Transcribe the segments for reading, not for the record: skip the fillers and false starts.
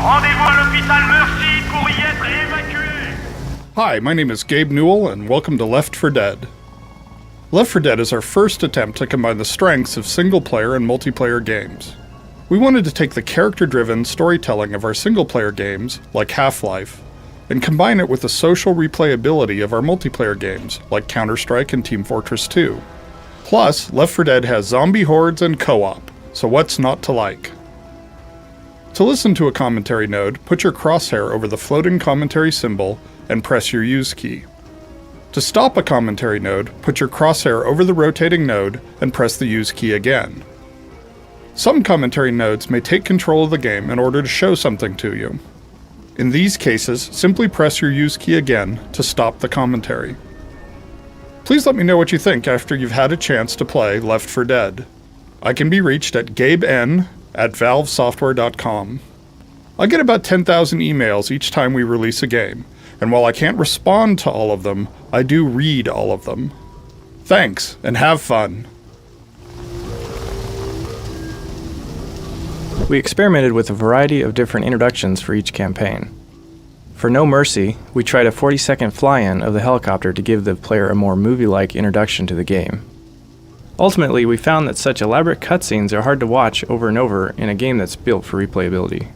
Rendez-vous à l'hôpital Mercy pour y être évacué. Hi, my name is Gabe Newell, and welcome to Left 4 Dead. Left 4 Dead is our first attempt to combine the strengths of single-player and multiplayer games. We wanted to take the character-driven storytelling of our single-player games, like Half-Life, and combine it with the social replayability of our multiplayer games, like Counter-Strike and Team Fortress 2. Plus, Left 4 Dead has zombie hordes and co-op, so what's not to like? To listen to a commentary node, put your crosshair over the floating commentary symbol and press your use key. To stop a commentary node, put your crosshair over the rotating node and press the use key again. Some commentary nodes may take control of the game in order to show something to you. In these cases, simply press your use key again to stop the commentary. Please let me know what you think after you've had a chance to play Left 4 Dead. I can be reached at gaben@valvesoftware.com. I get about 10,000 emails each time we release a game, and while I can't respond to all of them, I do read all of them. Thanks, and have fun. We experimented with a variety of different introductions for each campaign. For No Mercy, we tried a 40-second fly-in of the helicopter to give the player a more movie-like introduction to the game. Ultimately, we found that such elaborate cutscenes are hard to watch over and over in a game that's built for replayability.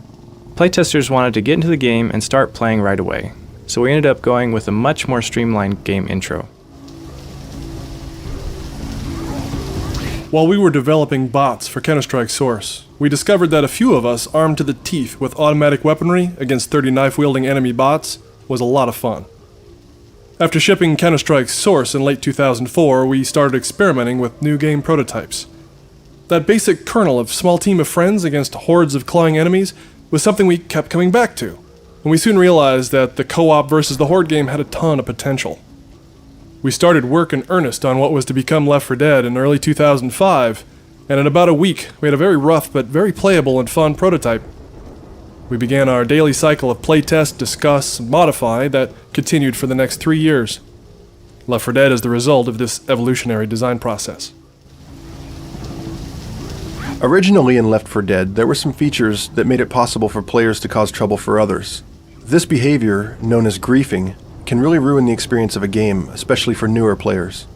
Playtesters wanted to get into the game and start playing right away, so we ended up going with a much more streamlined game intro. While we were developing bots for Counter-Strike Source, we discovered that a few of us armed to the teeth with automatic weaponry against 30 knife-wielding enemy bots was a lot of fun. After shipping Counter-Strike Source in late 2004, we started experimenting with new game prototypes. That basic kernel of small team of friends against hordes of clawing enemies was something we kept coming back to, and we soon realized that the co-op versus the Horde game had a ton of potential. We started work in earnest on what was to become Left 4 Dead in early 2005, and in about a week we had a very rough but very playable and fun prototype. We began our daily cycle of playtest, discuss, and modify that continued for the next 3 years. Left 4 Dead is the result of this evolutionary design process. Originally in Left 4 Dead, there were some features that made it possible for players to cause trouble for others. This behavior, known as griefing, can really ruin the experience of a game, especially for newer players.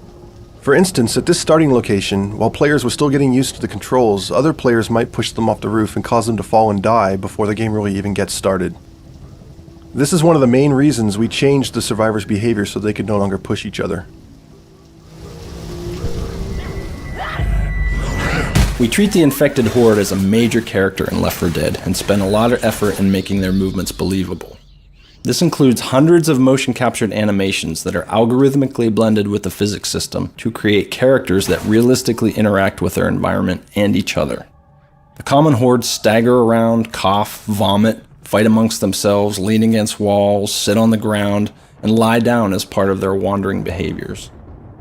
For instance, at this starting location, while players were still getting used to the controls, other players might push them off the roof and cause them to fall and die before the game really even gets started. This is one of the main reasons we changed the survivors' behavior so they could no longer push each other. We treat the infected horde as a major character in Left 4 Dead and spend a lot of effort in making their movements believable. This includes hundreds of motion-captured animations that are algorithmically blended with the physics system to create characters that realistically interact with their environment and each other. The common hordes stagger around, cough, vomit, fight amongst themselves, lean against walls, sit on the ground, and lie down as part of their wandering behaviors.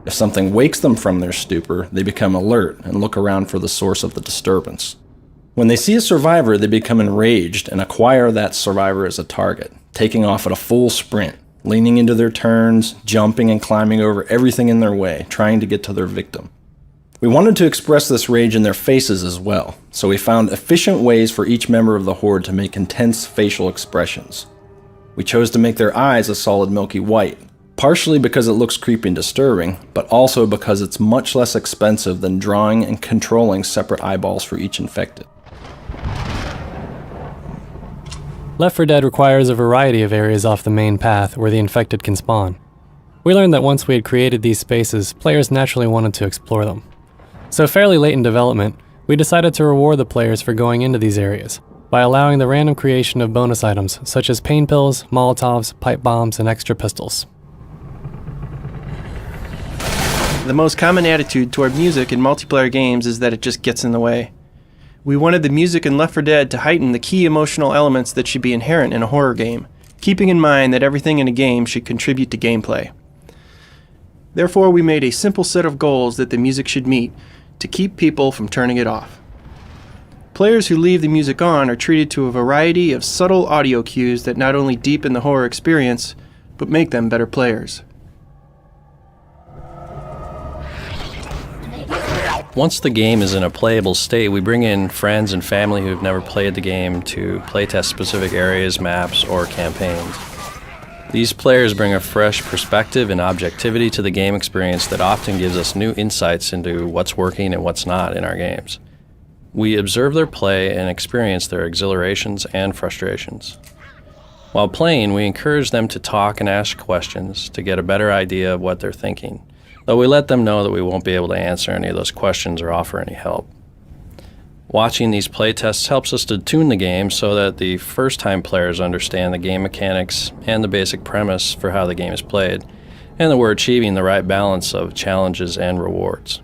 If something wakes them from their stupor, they become alert and look around for the source of the disturbance. When they see a survivor, they become enraged and acquire that survivor as a target, taking off at a full sprint, leaning into their turns, jumping and climbing over everything in their way, trying to get to their victim. We wanted to express this rage in their faces as well, so we found efficient ways for each member of the horde to make intense facial expressions. We chose to make their eyes a solid milky white, partially because it looks creepy and disturbing, but also because it's much less expensive than drawing and controlling separate eyeballs for each infected. Left 4 Dead requires a variety of areas off the main path where the infected can spawn. We learned that once we had created these spaces, players naturally wanted to explore them. So fairly late in development, we decided to reward the players for going into these areas by allowing the random creation of bonus items such as pain pills, Molotovs, pipe bombs, and extra pistols. The most common attitude toward music in multiplayer games is that it just gets in the way. We wanted the music in Left 4 Dead to heighten the key emotional elements that should be inherent in a horror game, keeping in mind that everything in a game should contribute to gameplay. Therefore, we made a simple set of goals that the music should meet to keep people from turning it off. Players who leave the music on are treated to a variety of subtle audio cues that not only deepen the horror experience, but make them better players. Once the game is in a playable state, we bring in friends and family who've never played the game to playtest specific areas, maps, or campaigns. These players bring a fresh perspective and objectivity to the game experience that often gives us new insights into what's working and what's not in our games. We observe their play and experience their exhilarations and frustrations. While playing, we encourage them to talk and ask questions to get a better idea of what they're thinking, though we let them know that we won't be able to answer any of those questions or offer any help. Watching these playtests helps us to tune the game so that the first-time players understand the game mechanics and the basic premise for how the game is played, and that we're achieving the right balance of challenges and rewards.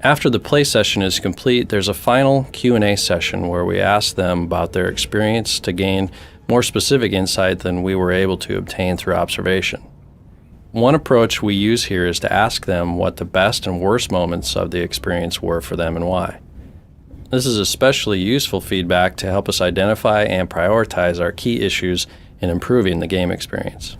After the play session is complete, there's a final Q&A session where we ask them about their experience to gain more specific insight than we were able to obtain through observation. One approach we use here is to ask them what the best and worst moments of the experience were for them and why. This is especially useful feedback to help us identify and prioritize our key issues in improving the game experience.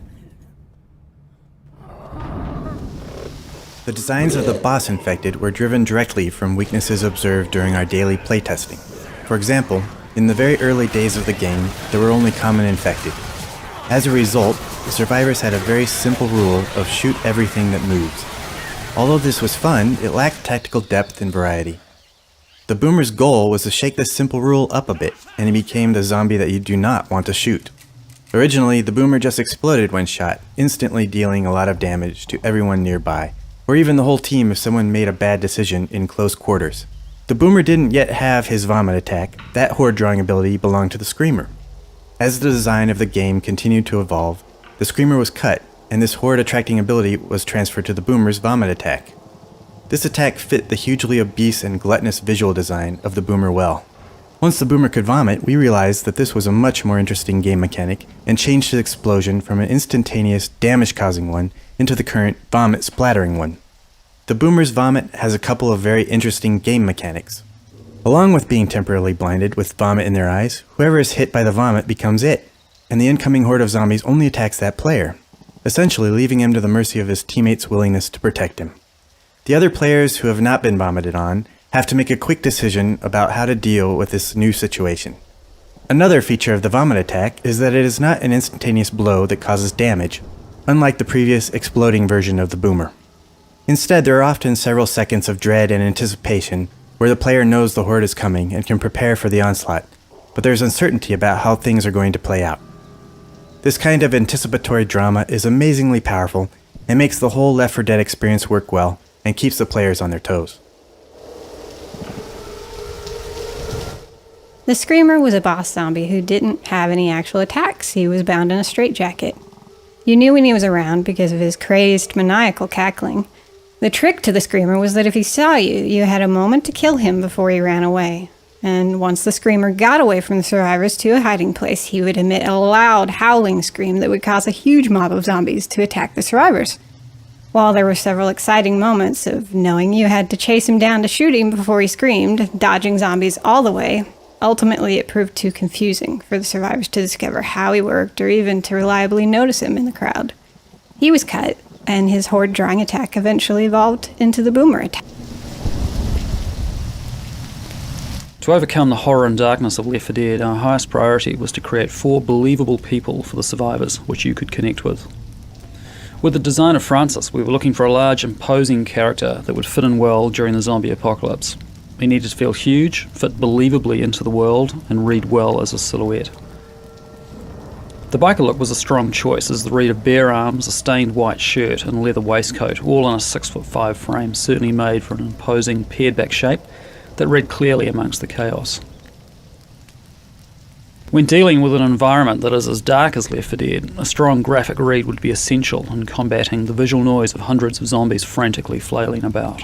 The designs of the boss infected were driven directly from weaknesses observed during our daily playtesting. For example, in the very early days of the game, there were only common infected. As a result, the survivors had a very simple rule of shoot everything that moves. Although this was fun, it lacked tactical depth and variety. The boomer's goal was to shake this simple rule up a bit, and he became the zombie that you do not want to shoot. Originally, the boomer just exploded when shot, instantly dealing a lot of damage to everyone nearby, or even the whole team if someone made a bad decision in close quarters. The boomer didn't yet have his vomit attack. That horde drawing ability belonged to the screamer. As the design of the game continued to evolve, the screamer was cut, and this horde attracting ability was transferred to the boomer's vomit attack. This attack fit the hugely obese and gluttonous visual design of the boomer well. Once the boomer could vomit, we realized that this was a much more interesting game mechanic and changed his explosion from an instantaneous damage-causing one into the current vomit-splattering one. The boomer's vomit has a couple of very interesting game mechanics. Along with being temporarily blinded with vomit in their eyes, whoever is hit by the vomit becomes it, and the incoming horde of zombies only attacks that player, essentially leaving him to the mercy of his teammates' willingness to protect him. The other players who have not been vomited on have to make a quick decision about how to deal with this new situation. Another feature of the vomit attack is that it is not an instantaneous blow that causes damage, unlike the previous exploding version of the boomer. Instead, there are often several seconds of dread and anticipation where the player knows the horde is coming and can prepare for the onslaught, but there's uncertainty about how things are going to play out. This kind of anticipatory drama is amazingly powerful and makes the whole Left 4 Dead experience work well and keeps the players on their toes. The Screamer was a boss zombie who didn't have any actual attacks. He was bound in a straitjacket. You knew when he was around because of his crazed, maniacal cackling. The trick to the Screamer was that if he saw you, you had a moment to kill him before he ran away. And once the Screamer got away from the survivors to a hiding place, he would emit a loud, howling scream that would cause a huge mob of zombies to attack the survivors. While there were several exciting moments of knowing you had to chase him down to shoot him before he screamed, dodging zombies all the way, ultimately it proved too confusing for the survivors to discover how he worked or even to reliably notice him in the crowd. He was cut, and his horde drawing attack eventually evolved into the boomer attack. To overcome the horror and darkness of Left 4 Dead, our highest priority was to create 4 believable people for the survivors, which you could connect with. With the design of Francis, we were looking for a large, imposing character that would fit in well during the zombie apocalypse. He needed to feel huge, fit believably into the world, and read well as a silhouette. The biker look was a strong choice, as the read of bare arms, a stained white shirt, and leather waistcoat, all on a 6'5" frame, certainly made for an imposing, paired-back shape that read clearly amongst the chaos. When dealing with an environment that is as dark as Left 4 Dead, a strong graphic read would be essential in combating the visual noise of hundreds of zombies frantically flailing about.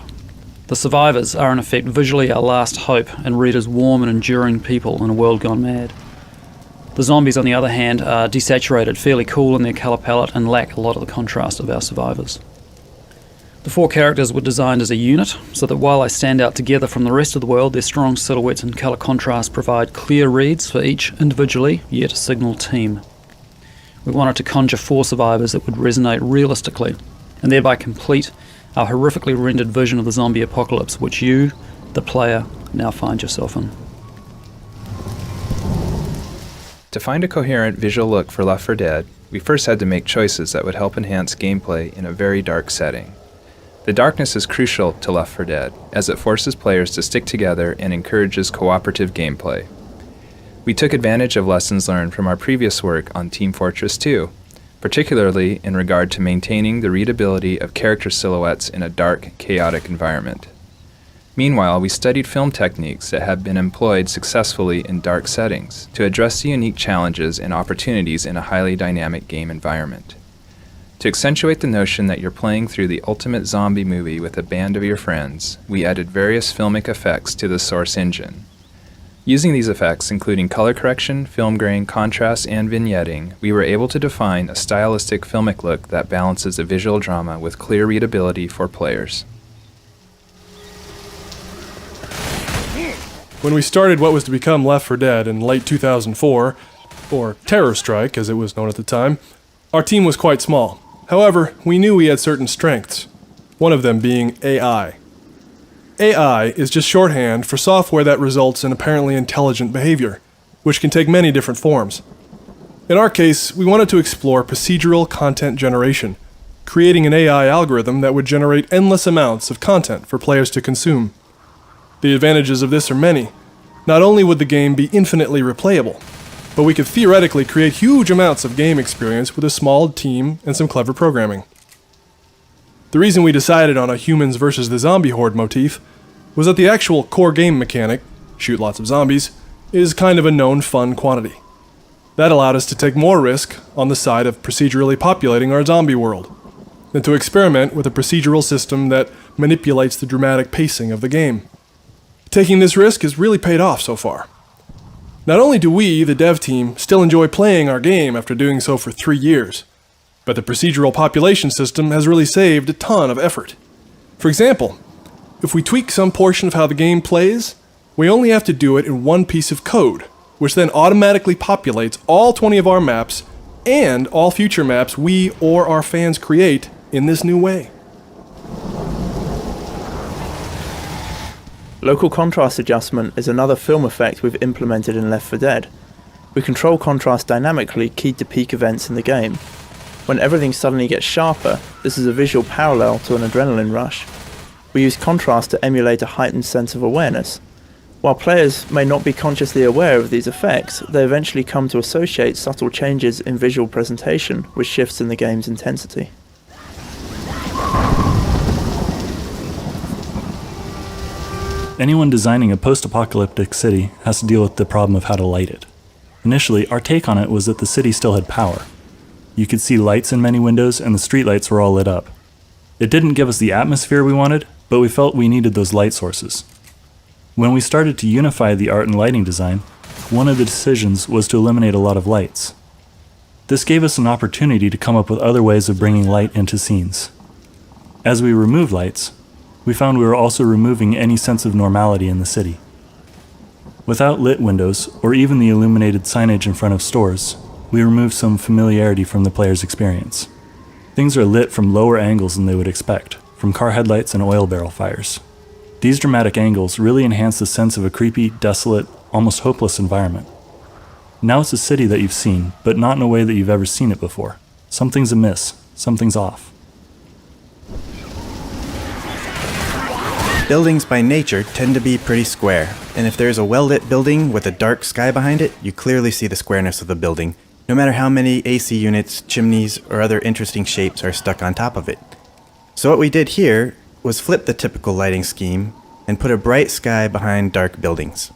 The survivors are in effect visually our last hope and read as warm and enduring people in a world gone mad. The zombies, on the other hand, are desaturated, fairly cool in their colour palette, and lack a lot of the contrast of our survivors. The 4 characters were designed as a unit, so that while they stand out together from the rest of the world, their strong silhouettes and colour contrast provide clear reads for each individually, yet a signal team. We wanted to conjure 4 survivors that would resonate realistically, and thereby complete our horrifically rendered vision of the zombie apocalypse which you, the player, now find yourself in. To find a coherent visual look for Left 4 Dead, we first had to make choices that would help enhance gameplay in a very dark setting. The darkness is crucial to Left 4 Dead, as it forces players to stick together and encourages cooperative gameplay. We took advantage of lessons learned from our previous work on Team Fortress 2, particularly in regard to maintaining the readability of character silhouettes in a dark, chaotic environment. Meanwhile, we studied film techniques that have been employed successfully in dark settings to address the unique challenges and opportunities in a highly dynamic game environment. To accentuate the notion that you're playing through the ultimate zombie movie with a band of your friends, we added various filmic effects to the source engine. Using these effects, including color correction, film grain, contrast, and vignetting, we were able to define a stylistic filmic look that balances a visual drama with clear readability for players. When we started what was to become Left 4 Dead in late 2004, or Terror Strike as it was known at the time, our team was quite small. However, we knew we had certain strengths, one of them being AI. AI is just shorthand for software that results in apparently intelligent behavior, which can take many different forms. In our case, we wanted to explore procedural content generation, creating an AI algorithm that would generate endless amounts of content for players to consume. The advantages of this are many. Not only would the game be infinitely replayable, but we could theoretically create huge amounts of game experience with a small team and some clever programming. The reason we decided on a humans versus the zombie horde motif was that the actual core game mechanic, shoot lots of zombies, is kind of a known fun quantity. That allowed us to take more risk on the side of procedurally populating our zombie world, than to experiment with a procedural system that manipulates the dramatic pacing of the game. Taking this risk has really paid off so far. Not only do we, the dev team, still enjoy playing our game after doing so for 3 years, but the procedural population system has really saved a ton of effort. For example, if we tweak some portion of how the game plays, we only have to do it in one piece of code, which then automatically populates all 20 of our maps and all future maps we or our fans create in this new way. Local contrast adjustment is another film effect we've implemented in Left 4 Dead. We control contrast dynamically keyed to peak events in the game. When everything suddenly gets sharper, this is a visual parallel to an adrenaline rush. We use contrast to emulate a heightened sense of awareness. While players may not be consciously aware of these effects, they eventually come to associate subtle changes in visual presentation with shifts in the game's intensity. Anyone designing a post-apocalyptic city has to deal with the problem of how to light it. Initially, our take on it was that the city still had power. You could see lights in many windows and the streetlights were all lit up. It didn't give us the atmosphere we wanted, but we felt we needed those light sources. When we started to unify the art and lighting design, one of the decisions was to eliminate a lot of lights. This gave us an opportunity to come up with other ways of bringing light into scenes. As we removed lights, we found we were also removing any sense of normality in the city. Without lit windows, or even the illuminated signage in front of stores, we removed some familiarity from the player's experience. Things are lit from lower angles than they would expect, from car headlights and oil barrel fires. These dramatic angles really enhance the sense of a creepy, desolate, almost hopeless environment. Now it's a city that you've seen, but not in a way that you've ever seen it before. Something's amiss, something's off. Buildings by nature tend to be pretty square, and if there's a well-lit building with a dark sky behind it, you clearly see the squareness of the building, no matter how many AC units, chimneys, or other interesting shapes are stuck on top of it. So what we did here was flip the typical lighting scheme and put a bright sky behind dark buildings.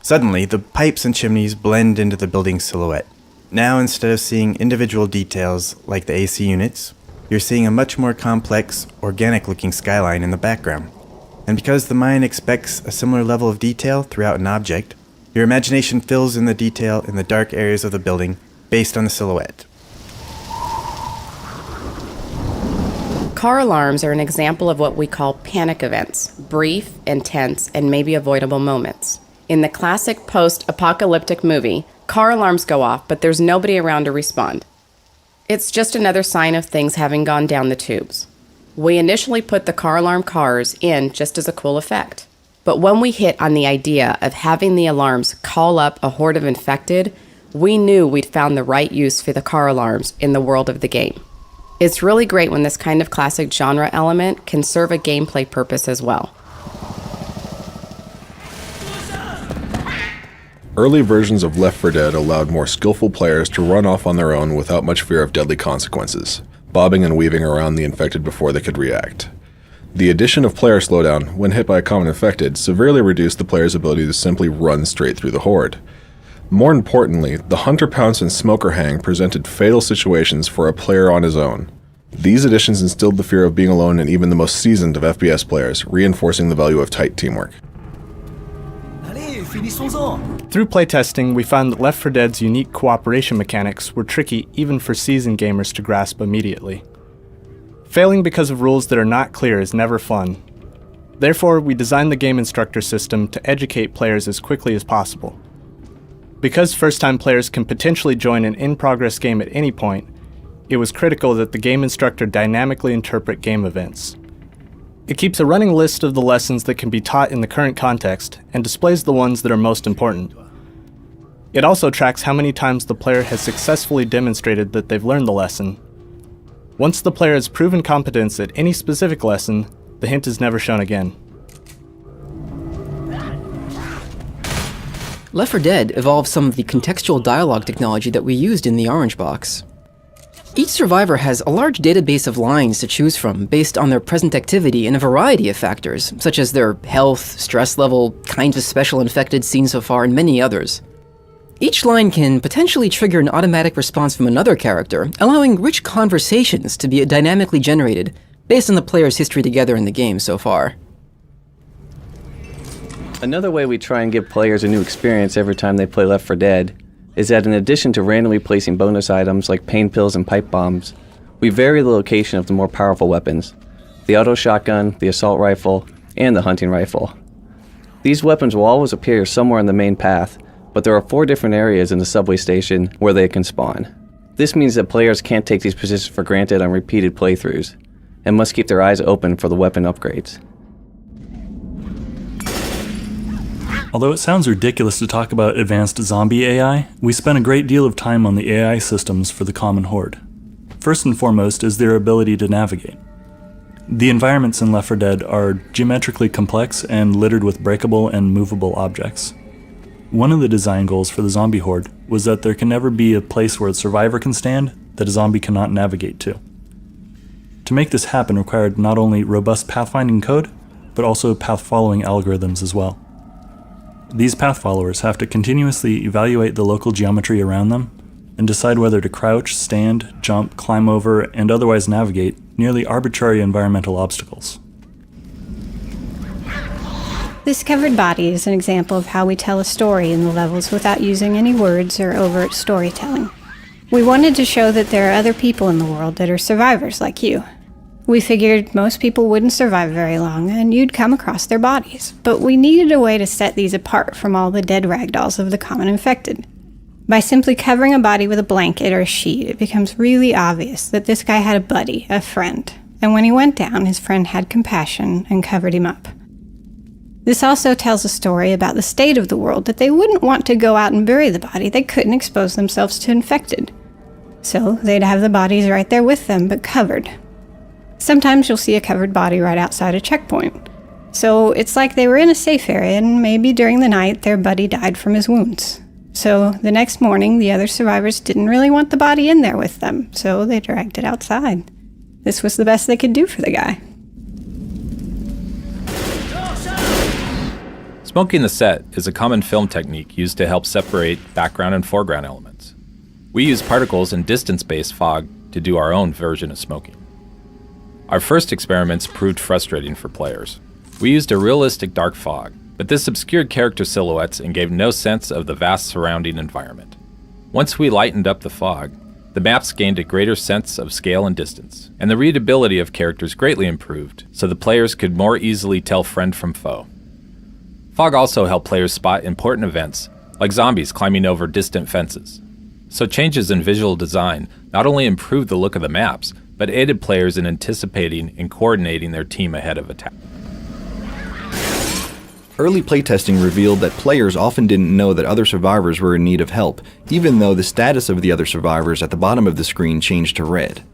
Suddenly, the pipes and chimneys blend into the building's silhouette. Now, instead of seeing individual details like the AC units, you're seeing a much more complex, organic-looking skyline in the background. And because the mind expects a similar level of detail throughout an object, your imagination fills in the detail in the dark areas of the building based on the silhouette. Car alarms are an example of what we call panic events, brief, intense, and maybe avoidable moments. In the classic post-apocalyptic movie, car alarms go off, but there's nobody around to respond. It's just another sign of things having gone down the tubes. We initially put the car alarm cars in just as a cool effect. But when we hit on the idea of having the alarms call up a horde of infected, we knew we'd found the right use for the car alarms in the world of the game. It's really great when this kind of classic genre element can serve a gameplay purpose as well. Early versions of Left 4 Dead allowed more skillful players to run off on their own without much fear of deadly consequences, bobbing and weaving around the infected before they could react. The addition of player slowdown when hit by a common infected severely reduced the player's ability to simply run straight through the horde. More importantly, the Hunter Pounce and Smoker Hang presented fatal situations for a player on his own. These additions instilled the fear of being alone in even the most seasoned of FPS players, reinforcing the value of tight teamwork. Through playtesting, we found that Left 4 Dead's unique cooperation mechanics were tricky even for seasoned gamers to grasp immediately. Failing because of rules that are not clear is never fun. Therefore, we designed the game instructor system to educate players as quickly as possible. Because first-time players can potentially join an in-progress game at any point, it was critical that the game instructor dynamically interpret game events. It keeps a running list of the lessons that can be taught in the current context and displays the ones that are most important. It also tracks how many times the player has successfully demonstrated that they've learned the lesson. Once the player has proven competence at any specific lesson, the hint is never shown again. Left 4 Dead evolved some of the contextual dialogue technology that we used in the Orange Box. Each survivor has a large database of lines to choose from based on their present activity and a variety of factors, such as their health, stress level, kinds of special infected seen so far, and many others. Each line can potentially trigger an automatic response from another character, allowing rich conversations to be dynamically generated based on the player's history together in the game so far. Another way we try and give players a new experience every time they play Left 4 Dead is that in addition to randomly placing bonus items like pain pills and pipe bombs, we vary the location of the more powerful weapons: the auto shotgun, the assault rifle, and the hunting rifle. These weapons will always appear somewhere on the main path, but there are 4 different areas in the subway station where they can spawn. This means that players can't take these positions for granted on repeated playthroughs, and must keep their eyes open for the weapon upgrades. Although it sounds ridiculous to talk about advanced zombie AI, we spent a great deal of time on the AI systems for the common horde. First and foremost is their ability to navigate. The environments in Left 4 Dead are geometrically complex and littered with breakable and movable objects. One of the design goals for the zombie horde was that there can never be a place where a survivor can stand that a zombie cannot navigate to. To make this happen required not only robust pathfinding code, but also path-following algorithms as well. These path followers have to continuously evaluate the local geometry around them and decide whether to crouch, stand, jump, climb over, and otherwise navigate nearly arbitrary environmental obstacles. This covered body is an example of how we tell a story in the levels without using any words or overt storytelling. We wanted to show that there are other people in the world that are survivors like you. We figured most people wouldn't survive very long and you'd come across their bodies, but we needed a way to set these apart from all the dead ragdolls of the common infected. By simply covering a body with a blanket or a sheet, it becomes really obvious that this guy had a buddy, a friend, and when he went down, his friend had compassion and covered him up. This also tells a story about the state of the world, that they wouldn't want to go out and bury the body. They couldn't expose themselves to infected. So they'd have the bodies right there with them, but covered. Sometimes you'll see a covered body right outside a checkpoint. So it's like they were in a safe area and maybe during the night their buddy died from his wounds. So the next morning the other survivors didn't really want the body in there with them, so they dragged it outside. This was the best they could do for the guy. Smoking the set is a common film technique used to help separate background and foreground elements. We use particles and distance-based fog to do our own version of smoking. Our first experiments proved frustrating for players. We used a realistic dark fog, but this obscured character silhouettes and gave no sense of the vast surrounding environment. Once we lightened up the fog, the maps gained a greater sense of scale and distance, and the readability of characters greatly improved, so the players could more easily tell friend from foe. Fog also helped players spot important events, like zombies climbing over distant fences. So changes in visual design not only improved the look of the maps, but aided players in anticipating and coordinating their team ahead of attack. Early playtesting revealed that players often didn't know that other survivors were in need of help, even though the status of the other survivors at the bottom of the screen changed to red.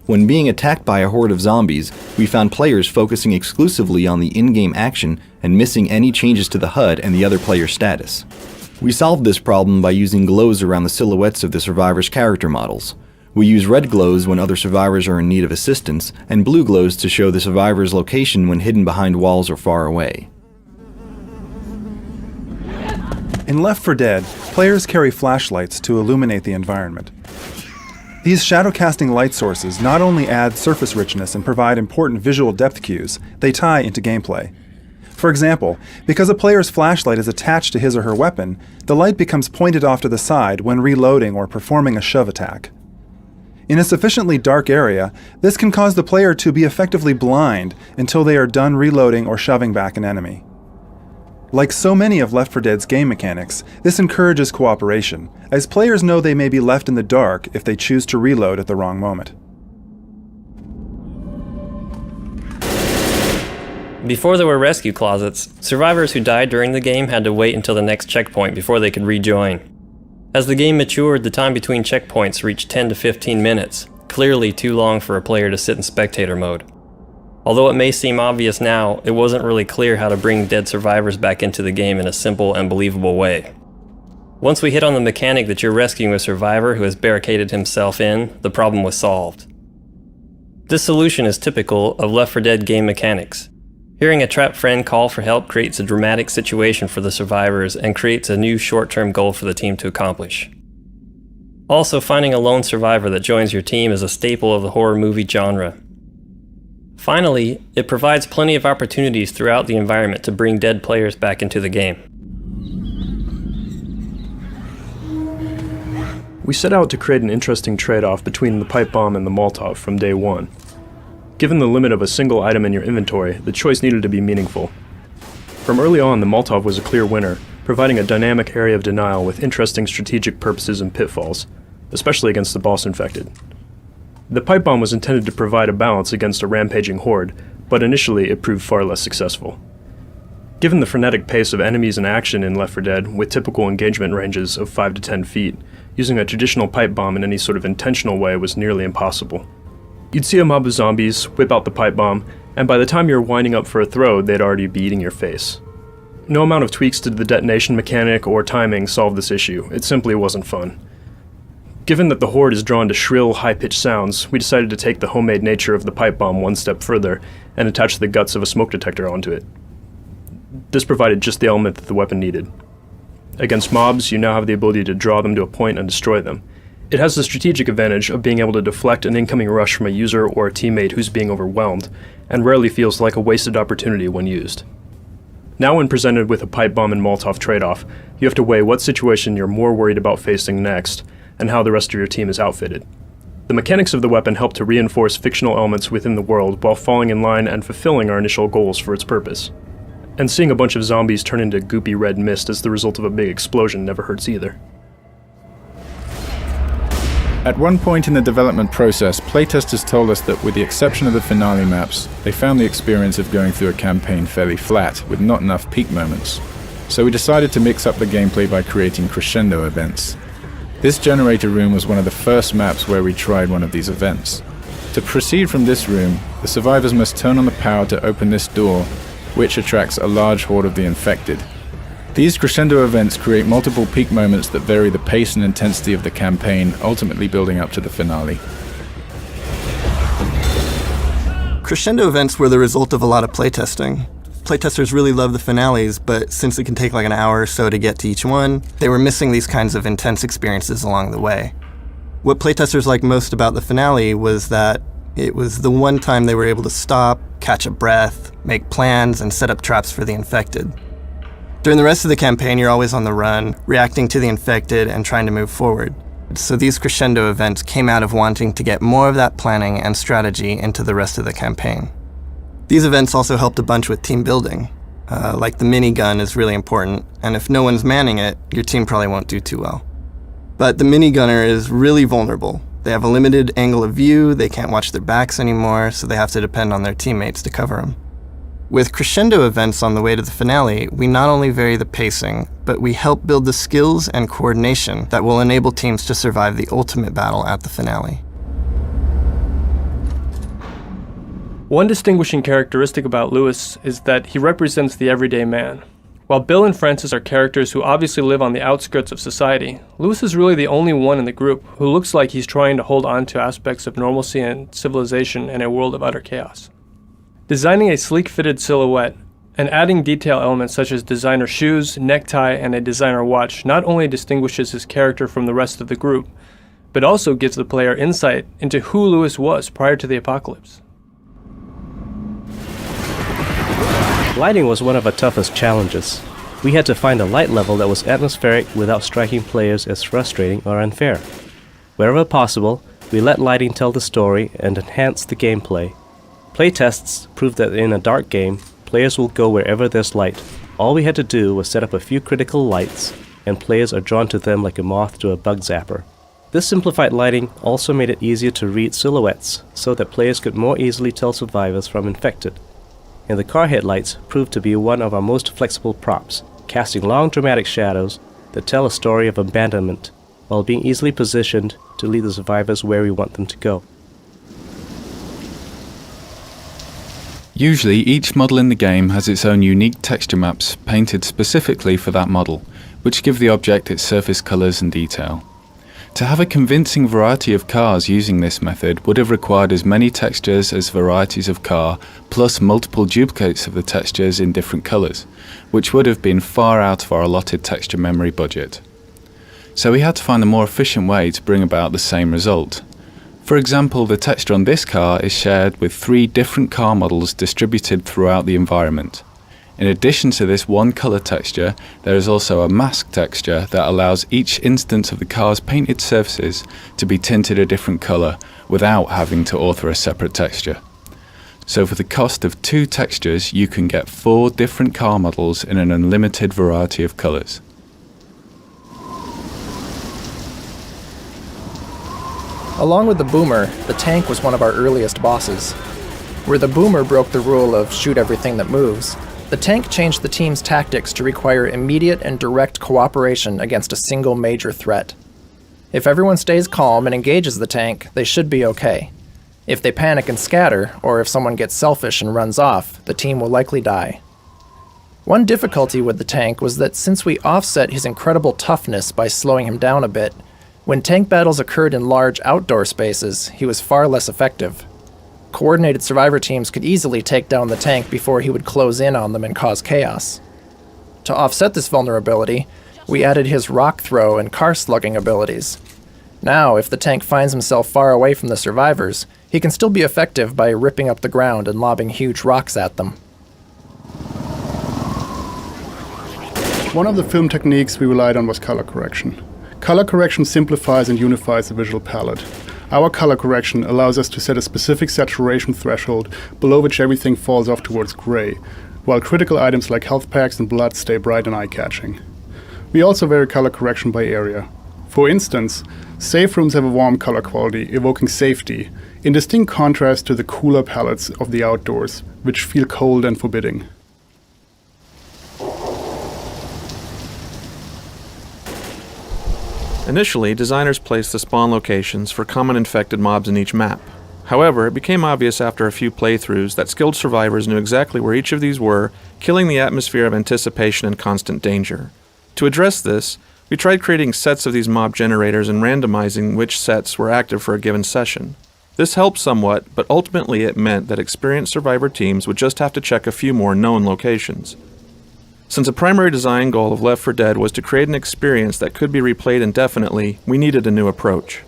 When being attacked by a horde of zombies, we found players focusing exclusively on the in-game action and missing any changes to the HUD and the other player's status. We solved this problem by using glows around the silhouettes of the survivors' character models. We use red glows when other survivors are in need of assistance, and blue glows to show the survivor's location when hidden behind walls or far away. In Left 4 Dead, players carry flashlights to illuminate the environment. These shadow-casting light sources not only add surface richness and provide important visual depth cues, they tie into gameplay. For example, because a player's flashlight is attached to his or her weapon, the light becomes pointed off to the side when reloading or performing a shove attack. In a sufficiently dark area, this can cause the player to be effectively blind until they are done reloading or shoving back an enemy. Like so many of Left 4 Dead's game mechanics, this encourages cooperation, as players know they may be left in the dark if they choose to reload at the wrong moment. Before there were rescue closets, survivors who died during the game had to wait until the next checkpoint before they could rejoin. As the game matured, the time between checkpoints reached 10 to 15 minutes, clearly too long for a player to sit in spectator mode. Although it may seem obvious now, it wasn't really clear how to bring dead survivors back into the game in a simple and believable way. Once we hit on the mechanic that you're rescuing a survivor who has barricaded himself in, the problem was solved. This solution is typical of Left 4 Dead game mechanics. Hearing a trapped friend call for help creates a dramatic situation for the survivors and creates a new short-term goal for the team to accomplish. Also, finding a lone survivor that joins your team is a staple of the horror movie genre. Finally, it provides plenty of opportunities throughout the environment to bring dead players back into the game. We set out to create an interesting trade-off between the pipe bomb and the Molotov from day one. Given the limit of a single item in your inventory, the choice needed to be meaningful. From early on, the Molotov was a clear winner, providing a dynamic area of denial with interesting strategic purposes and pitfalls, especially against the boss infected. The pipe bomb was intended to provide a balance against a rampaging horde, but initially it proved far less successful. Given the frenetic pace of enemies in action in Left 4 Dead, with typical engagement ranges of 5 to 10 feet, using a traditional pipe bomb in any sort of intentional way was nearly impossible. You'd see a mob of zombies, whip out the pipe bomb, and by the time you were winding up for a throw, they'd already be eating your face. No amount of tweaks to the detonation mechanic or timing solved this issue. It simply wasn't fun. Given that the Horde is drawn to shrill, high-pitched sounds, we decided to take the homemade nature of the pipe bomb one step further and attach the guts of a smoke detector onto it. This provided just the element that the weapon needed. Against mobs, you now have the ability to draw them to a point and destroy them. It has the strategic advantage of being able to deflect an incoming rush from a user or a teammate who's being overwhelmed, and rarely feels like a wasted opportunity when used. Now when presented with a pipe bomb and Molotov trade-off, you have to weigh what situation you're more worried about facing next, and how the rest of your team is outfitted. The mechanics of the weapon help to reinforce fictional elements within the world while falling in line and fulfilling our initial goals for its purpose. And seeing a bunch of zombies turn into goopy red mist as the result of a big explosion never hurts either. At one point in the development process, playtesters told us that with the exception of the finale maps, they found the experience of going through a campaign fairly flat, with not enough peak moments. So we decided to mix up the gameplay by creating Crescendo Events. This generator room was one of the first maps where we tried one of these events. To proceed from this room, the survivors must turn on the power to open this door, which attracts a large horde of the infected. These Crescendo Events create multiple peak moments that vary the pace and intensity of the campaign, ultimately building up to the finale. Crescendo Events were the result of a lot of playtesting. Playtesters really love the finales, but since it can take like an hour or so to get to each one, they were missing these kinds of intense experiences along the way. What playtesters liked most about the finale was that it was the one time they were able to stop, catch a breath, make plans, and set up traps for the infected. During the rest of the campaign, you're always on the run, reacting to the infected and trying to move forward. So these Crescendo Events came out of wanting to get more of that planning and strategy into the rest of the campaign. These events also helped a bunch with team building. Like the minigun is really important, and if no one's manning it, your team probably won't do too well. But the minigunner is really vulnerable, They have a limited angle of view, they can't watch their backs anymore, so they have to depend on their teammates to cover them. With Crescendo Events on the way to the finale, we not only vary the pacing, but we help build the skills and coordination that will enable teams to survive the ultimate battle at the finale. One distinguishing characteristic about Lewis is that he represents the everyday man. While Bill and Francis are characters who obviously live on the outskirts of society, Lewis is really the only one in the group who looks like he's trying to hold on to aspects of normalcy and civilization in a world of utter chaos. Designing a sleek-fitted silhouette and adding detail elements such as designer shoes, necktie, and a designer watch not only distinguishes his character from the rest of the group, but also gives the player insight into who Lewis was prior to the apocalypse. Lighting was one of our toughest challenges. We had to find a light level that was atmospheric without striking players as frustrating or unfair. Wherever possible, we let lighting tell the story and enhance the gameplay. Playtests proved that in a dark game, players will go wherever there's light. All we had to do was set up a few critical lights, and players are drawn to them like a moth to a bug zapper. This simplified lighting also made it easier to read silhouettes, so that players could more easily tell survivors from infected. And the car headlights proved to be one of our most flexible props, casting long dramatic shadows that tell a story of abandonment, while being easily positioned to lead the survivors where we want them to go. Usually, each model in the game has its own unique texture maps painted specifically for that model, which give the object its surface colors and detail. To have a convincing variety of cars using this method would have required as many textures as varieties of car, plus multiple duplicates of the textures in different colors, which would have been far out of our allotted texture memory budget. So we had to find a more efficient way to bring about the same result. For example, the texture on this car is shared with 3 different car models distributed throughout the environment. In addition to this one color texture, there is also a mask texture that allows each instance of the car's painted surfaces to be tinted a different color without having to author a separate texture. So for the cost of 2 textures, you can get 4 different car models in an unlimited variety of colors. Along with the Boomer, the tank was one of our earliest bosses. Where the Boomer broke the rule of shoot everything that moves, the tank changed the team's tactics to require immediate and direct cooperation against a single major threat. If everyone stays calm and engages the tank, they should be okay. If they panic and scatter, or if someone gets selfish and runs off, the team will likely die. One difficulty with the tank was that since we offset his incredible toughness by slowing him down a bit, when tank battles occurred in large outdoor spaces, he was far less effective. Coordinated survivor teams could easily take down the tank before he would close in on them and cause chaos. To offset this vulnerability, we added his rock throw and car slugging abilities. Now, if the tank finds himself far away from the survivors, he can still be effective by ripping up the ground and lobbing huge rocks at them. One of the film techniques we relied on was color correction. Color correction simplifies and unifies the visual palette. Our color correction allows us to set a specific saturation threshold below which everything falls off towards gray, while critical items like health packs and blood stay bright and eye-catching. We also vary color correction by area. For instance, safe rooms have a warm color quality, evoking safety, in distinct contrast to the cooler palettes of the outdoors, which feel cold and forbidding. Initially, designers placed the spawn locations for common infected mobs in each map. However, it became obvious after a few playthroughs that skilled survivors knew exactly where each of these were, killing the atmosphere of anticipation and constant danger. To address this, we tried creating sets of these mob generators and randomizing which sets were active for a given session. This helped somewhat, but ultimately it meant that experienced survivor teams would just have to check a few more known locations. Since a primary design goal of Left 4 Dead was to create an experience that could be replayed indefinitely, we needed a new approach.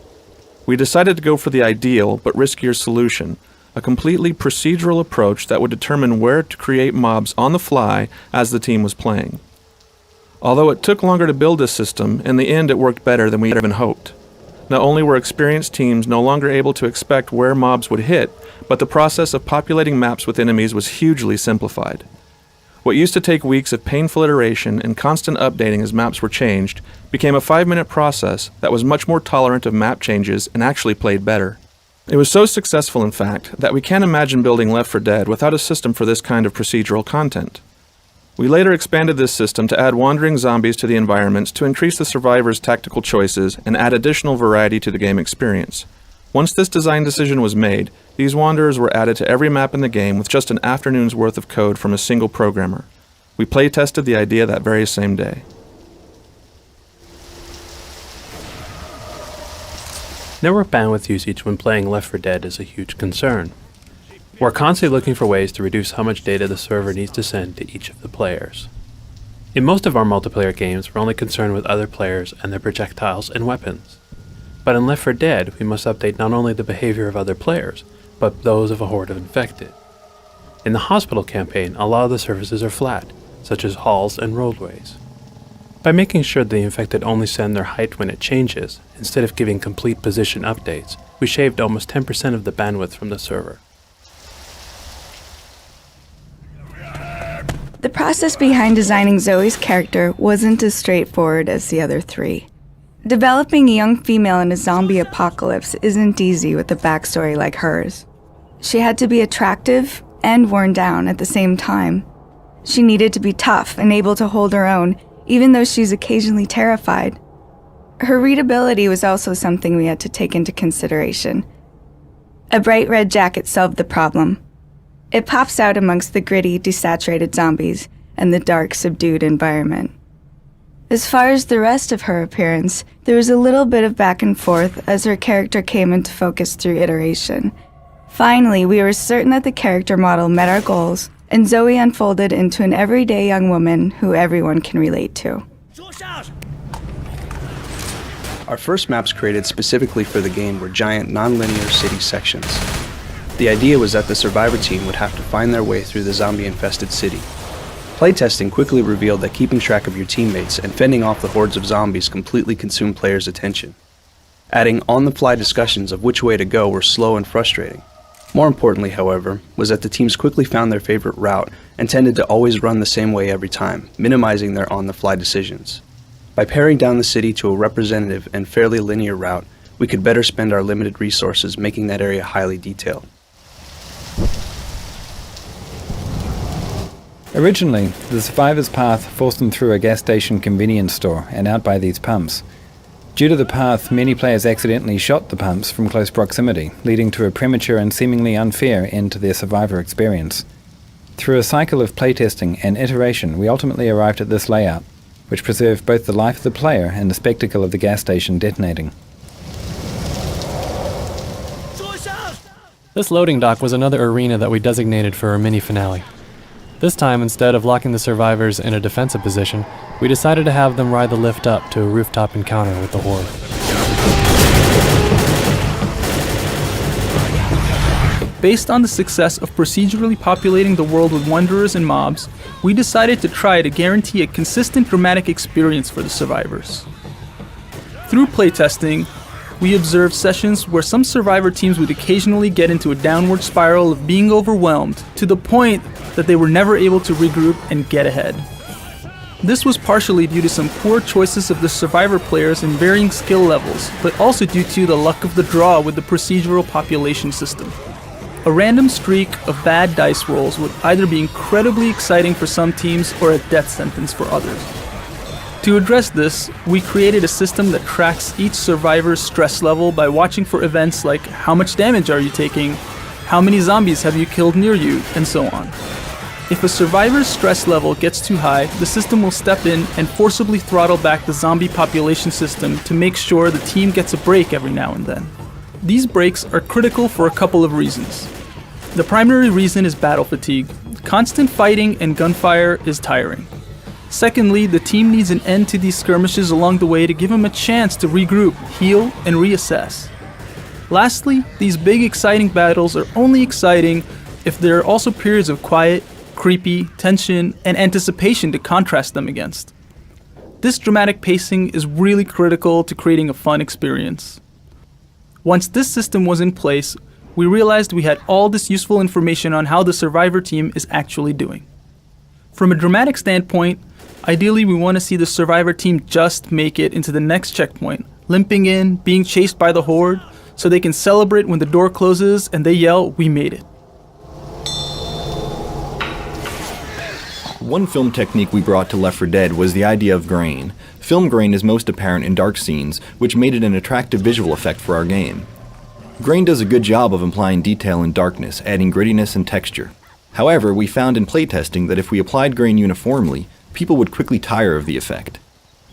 We decided to go for the ideal but riskier solution, a completely procedural approach that would determine where to create mobs on the fly as the team was playing. Although it took longer to build this system, in the end it worked better than we had even hoped. Not only were experienced teams no longer able to expect where mobs would hit, but the process of populating maps with enemies was hugely simplified. What used to take weeks of painful iteration and constant updating as maps were changed became a 5-minute process that was much more tolerant of map changes and actually played better. It was so successful, in fact, that we can't imagine building Left 4 Dead without a system for this kind of procedural content. We later expanded this system to add wandering zombies to the environments to increase the survivors' tactical choices and add additional variety to the game experience. Once this design decision was made, these wanderers were added to every map in the game with just an afternoon's worth of code from a single programmer. We play-tested the idea that very same day. Network bandwidth usage when playing Left 4 Dead is a huge concern. We're constantly looking for ways to reduce how much data the server needs to send to each of the players. In most of our multiplayer games, we're only concerned with other players and their projectiles and weapons. But in Left 4 Dead, we must update not only the behavior of other players, but those of a horde of infected. In the hospital campaign, a lot of the surfaces are flat, such as halls and roadways. By making sure the infected only send their height when it changes, instead of giving complete position updates, we shaved almost 10% of the bandwidth from the server. The process behind designing Zoe's character wasn't as straightforward as the other three. Developing a young female in a zombie apocalypse isn't easy with a backstory like hers. She had to be attractive and worn down at the same time. She needed to be tough and able to hold her own, even though she's occasionally terrified. Her readability was also something we had to take into consideration. A bright red jacket solved the problem. It pops out amongst the gritty, desaturated zombies and the dark, subdued environment. As far as the rest of her appearance, there was a little bit of back and forth as her character came into focus through iteration. Finally, we were certain that the character model met our goals, and Zoe unfolded into an everyday young woman who everyone can relate to. Our first maps created specifically for the game were giant non-linear city sections. The idea was that the survivor team would have to find their way through the zombie-infested city. Playtesting quickly revealed that keeping track of your teammates and fending off the hordes of zombies completely consumed players' attention. Adding on-the-fly discussions of which way to go were slow and frustrating. More importantly, however, was that the teams quickly found their favorite route and tended to always run the same way every time, minimizing their on-the-fly decisions. By paring down the city to a representative and fairly linear route, we could better spend our limited resources making that area highly detailed. Originally, the survivor's path forced them through a gas station convenience store and out by these pumps. Due to the path, many players accidentally shot the pumps from close proximity, leading to a premature and seemingly unfair end to their survivor experience. Through a cycle of playtesting and iteration, we ultimately arrived at this layout, which preserved both the life of the player and the spectacle of the gas station detonating. This loading dock was another arena that we designated for our mini-finale. This time, instead of locking the survivors in a defensive position, we decided to have them ride the lift up to a rooftop encounter with the Horde. Based on the success of procedurally populating the world with wanderers and mobs, we decided to try to guarantee a consistent dramatic experience for the survivors. Through playtesting, we observed sessions where some survivor teams would occasionally get into a downward spiral of being overwhelmed to the point that they were never able to regroup and get ahead. This was partially due to some poor choices of the survivor players in varying skill levels, but also due to the luck of the draw with the procedural population system. A random streak of bad dice rolls would either be incredibly exciting for some teams or a death sentence for others. To address this, we created a system that tracks each survivor's stress level by watching for events like how much damage are you taking, how many zombies have you killed near you, and so on. If a survivor's stress level gets too high, the system will step in and forcibly throttle back the zombie population system to make sure the team gets a break every now and then. These breaks are critical for a couple of reasons. The primary reason is battle fatigue. Constant fighting and gunfire is tiring. Secondly, the team needs an end to these skirmishes along the way to give them a chance to regroup, heal, and reassess. Lastly, these big exciting battles are only exciting if there are also periods of quiet, creepy, tension, and anticipation to contrast them against. This dramatic pacing is really critical to creating a fun experience. Once this system was in place, we realized we had all this useful information on how the survivor team is actually doing. From a dramatic standpoint, ideally we want to see the survivor team just make it into the next checkpoint, limping in, being chased by the Horde, so they can celebrate when the door closes and they yell, "We made it." One film technique we brought to Left 4 Dead was the idea of grain. Film grain is most apparent in dark scenes, which made it an attractive visual effect for our game. Grain does a good job of implying detail in darkness, adding grittiness and texture. However, we found in playtesting that if we applied grain uniformly, people would quickly tire of the effect.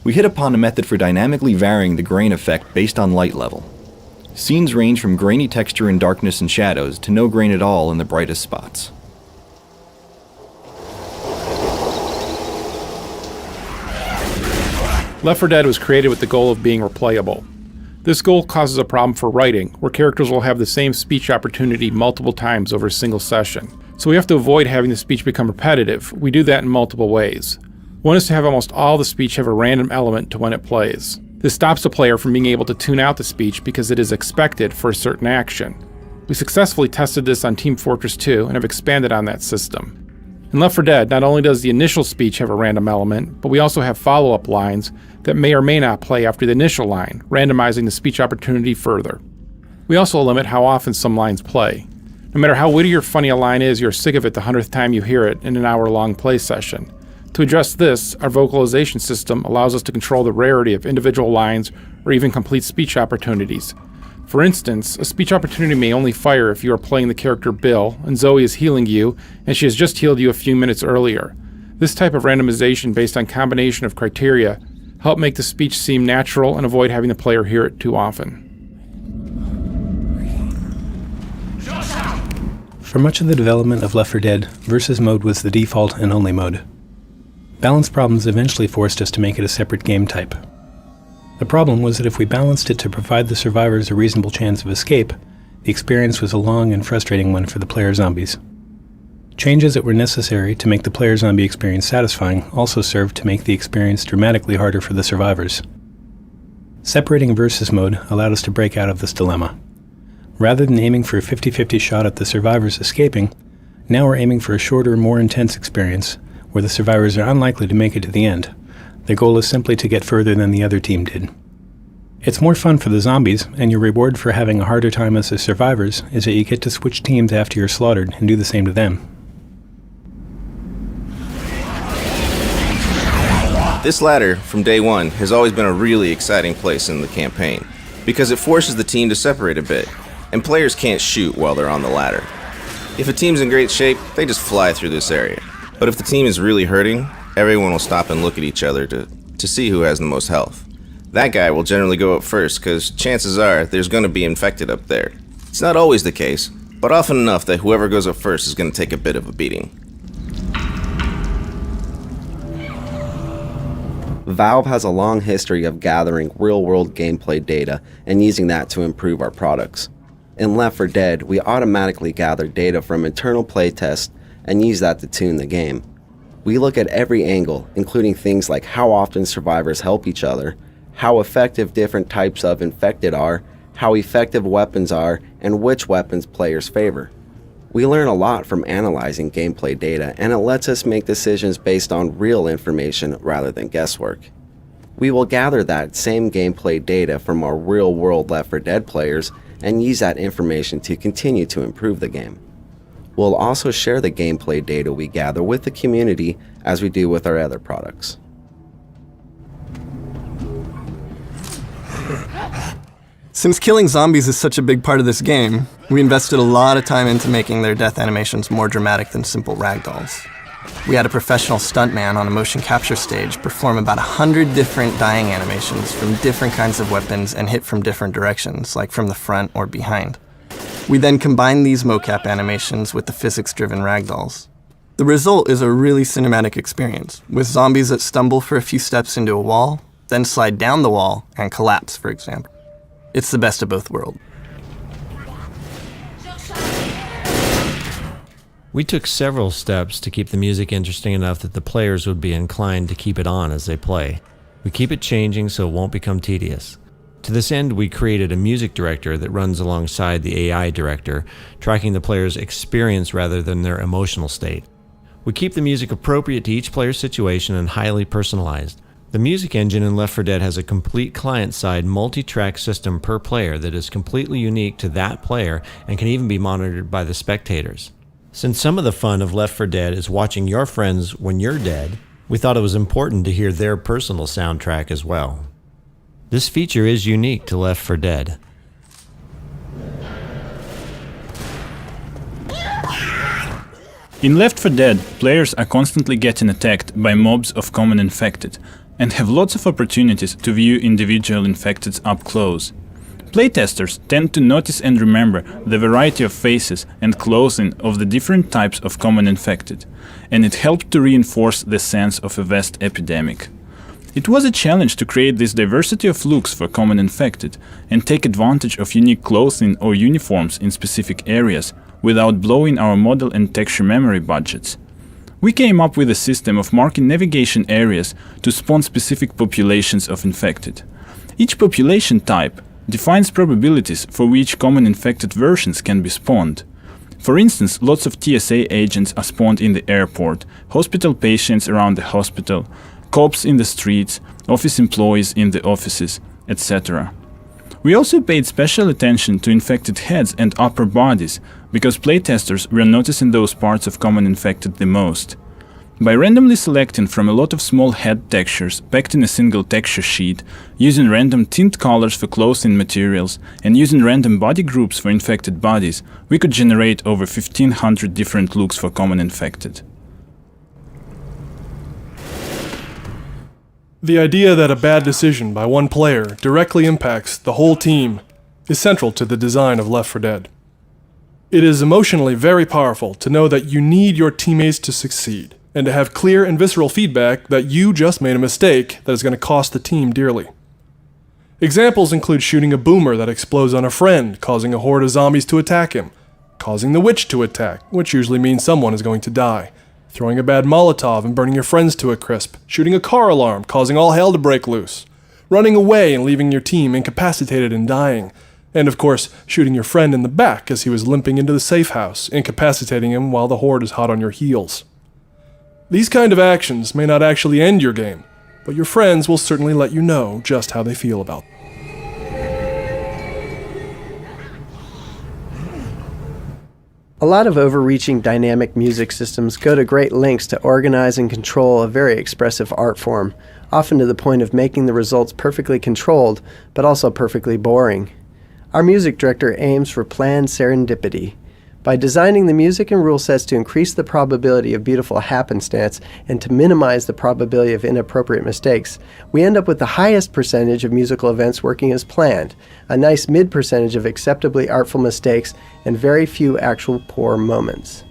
We hit upon a method for dynamically varying the grain effect based on light level. Scenes range from grainy texture in darkness and shadows to no grain at all in the brightest spots. Left 4 Dead was created with the goal of being replayable. This goal causes a problem for writing, where characters will have the same speech opportunity multiple times over a single session. So we have to avoid having the speech become repetitive. We do that in multiple ways. One is to have almost all the speech have a random element to when it plays. This stops the player from being able to tune out the speech because it is expected for a certain action. We successfully tested this on Team Fortress 2 and have expanded on that system. In Left 4 Dead, not only does the initial speech have a random element, but we also have follow-up lines that may or may not play after the initial line, randomizing the speech opportunity further. We also limit how often some lines play. No matter how witty or funny a line is, you're sick of it the 100th time you hear it in an hour-long play session. To address this, our vocalization system allows us to control the rarity of individual lines or even complete speech opportunities. For instance, a speech opportunity may only fire if you are playing the character Bill and Zoe is healing you and she has just healed you a few minutes earlier. This type of randomization based on combination of criteria help make the speech seem natural and avoid having the player hear it too often. For much of the development of Left 4 Dead, Versus mode was the default and only mode. Balance problems eventually forced us to make it a separate game type. The problem was that if we balanced it to provide the survivors a reasonable chance of escape, the experience was a long and frustrating one for the player zombies. Changes that were necessary to make the player zombie experience satisfying also served to make the experience dramatically harder for the survivors. Separating Versus mode allowed us to break out of this dilemma. Rather than aiming for a 50-50 shot at the survivors escaping, now we're aiming for a shorter, more intense experience where the survivors are unlikely to make it to the end. Their goal is simply to get further than the other team did. It's more fun for the zombies, and your reward for having a harder time as the survivors is that you get to switch teams after you're slaughtered and do the same to them. This ladder, from day one, has always been a really exciting place in the campaign, because it forces the team to separate a bit, and players can't shoot while they're on the ladder. If a team's in great shape, they just fly through this area. But if the team is really hurting, everyone will stop and look at each other to see who has the most health. That guy will generally go up first, because chances are there's going to be infected up there. It's not always the case, but often enough that whoever goes up first is going to take a bit of a beating. Valve has a long history of gathering real-world gameplay data and using that to improve our products. In Left 4 Dead, we automatically gather data from internal playtests and use that to tune the game. We look at every angle, including things like how often survivors help each other, how effective different types of infected are, how effective weapons are, and which weapons players favor. We learn a lot from analyzing gameplay data, and it lets us make decisions based on real information rather than guesswork. We will gather that same gameplay data from our real-world Left 4 Dead players and use that information to continue to improve the game. We'll also share the gameplay data we gather with the community as we do with our other products. Since killing zombies is such a big part of this game, we invested a lot of time into making their death animations more dramatic than simple ragdolls. We had a professional stuntman on a motion capture stage perform about 100 different dying animations from different kinds of weapons and hit from different directions, like from the front or behind. We then combined these mocap animations with the physics-driven ragdolls. The result is a really cinematic experience, with zombies that stumble for a few steps into a wall, then slide down the wall and collapse, for example. It's the best of both worlds. We took several steps to keep the music interesting enough that the players would be inclined to keep it on as they play. We keep it changing so it won't become tedious. To this end, we created a music director that runs alongside the AI director, tracking the player's experience rather than their emotional state. We keep the music appropriate to each player's situation and highly personalized. The music engine in Left 4 Dead has a complete client-side multi-track system per player that is completely unique to that player and can even be monitored by the spectators. Since some of the fun of Left 4 Dead is watching your friends when you're dead, we thought it was important to hear their personal soundtrack as well. This feature is unique to Left 4 Dead. In Left 4 Dead, players are constantly getting attacked by mobs of common infected, and have lots of opportunities to view individual infecteds up close. Playtesters tend to notice and remember the variety of faces and clothing of the different types of common infected, and it helped to reinforce the sense of a vast epidemic. It was a challenge to create this diversity of looks for common infected and take advantage of unique clothing or uniforms in specific areas without blowing our model and texture memory budgets. We came up with a system of marking navigation areas to spawn specific populations of infected. Each population type defines probabilities for which common infected versions can be spawned. For instance, lots of TSA agents are spawned in the airport, hospital patients around the hospital, cops in the streets, office employees in the offices, etc. We also paid special attention to infected heads and upper bodies, because playtesters were noticing those parts of common infected the most. By randomly selecting from a lot of small head textures packed in a single texture sheet, using random tint colors for clothing materials, and using random body groups for infected bodies, we could generate over 1500 different looks for common infected. The idea that a bad decision by one player directly impacts the whole team is central to the design of Left 4 Dead. It is emotionally very powerful to know that you need your teammates to succeed, and to have clear and visceral feedback that you just made a mistake that is going to cost the team dearly. Examples include shooting a boomer that explodes on a friend, causing a horde of zombies to attack him, causing the witch to attack, which usually means someone is going to die, throwing a bad Molotov and burning your friends to a crisp, shooting a car alarm, causing all hell to break loose, running away and leaving your team incapacitated and dying, and of course, shooting your friend in the back as he was limping into the safe house, incapacitating him while the horde is hot on your heels. These kind of actions may not actually end your game, but your friends will certainly let you know just how they feel about them. A lot of overreaching dynamic music systems go to great lengths to organize and control a very expressive art form, often to the point of making the results perfectly controlled, but also perfectly boring. Our music director aims for planned serendipity. By designing the music and rule sets to increase the probability of beautiful happenstance and to minimize the probability of inappropriate mistakes, we end up with the highest percentage of musical events working as planned, a nice mid-percentage of acceptably artful mistakes, and very few actual poor moments.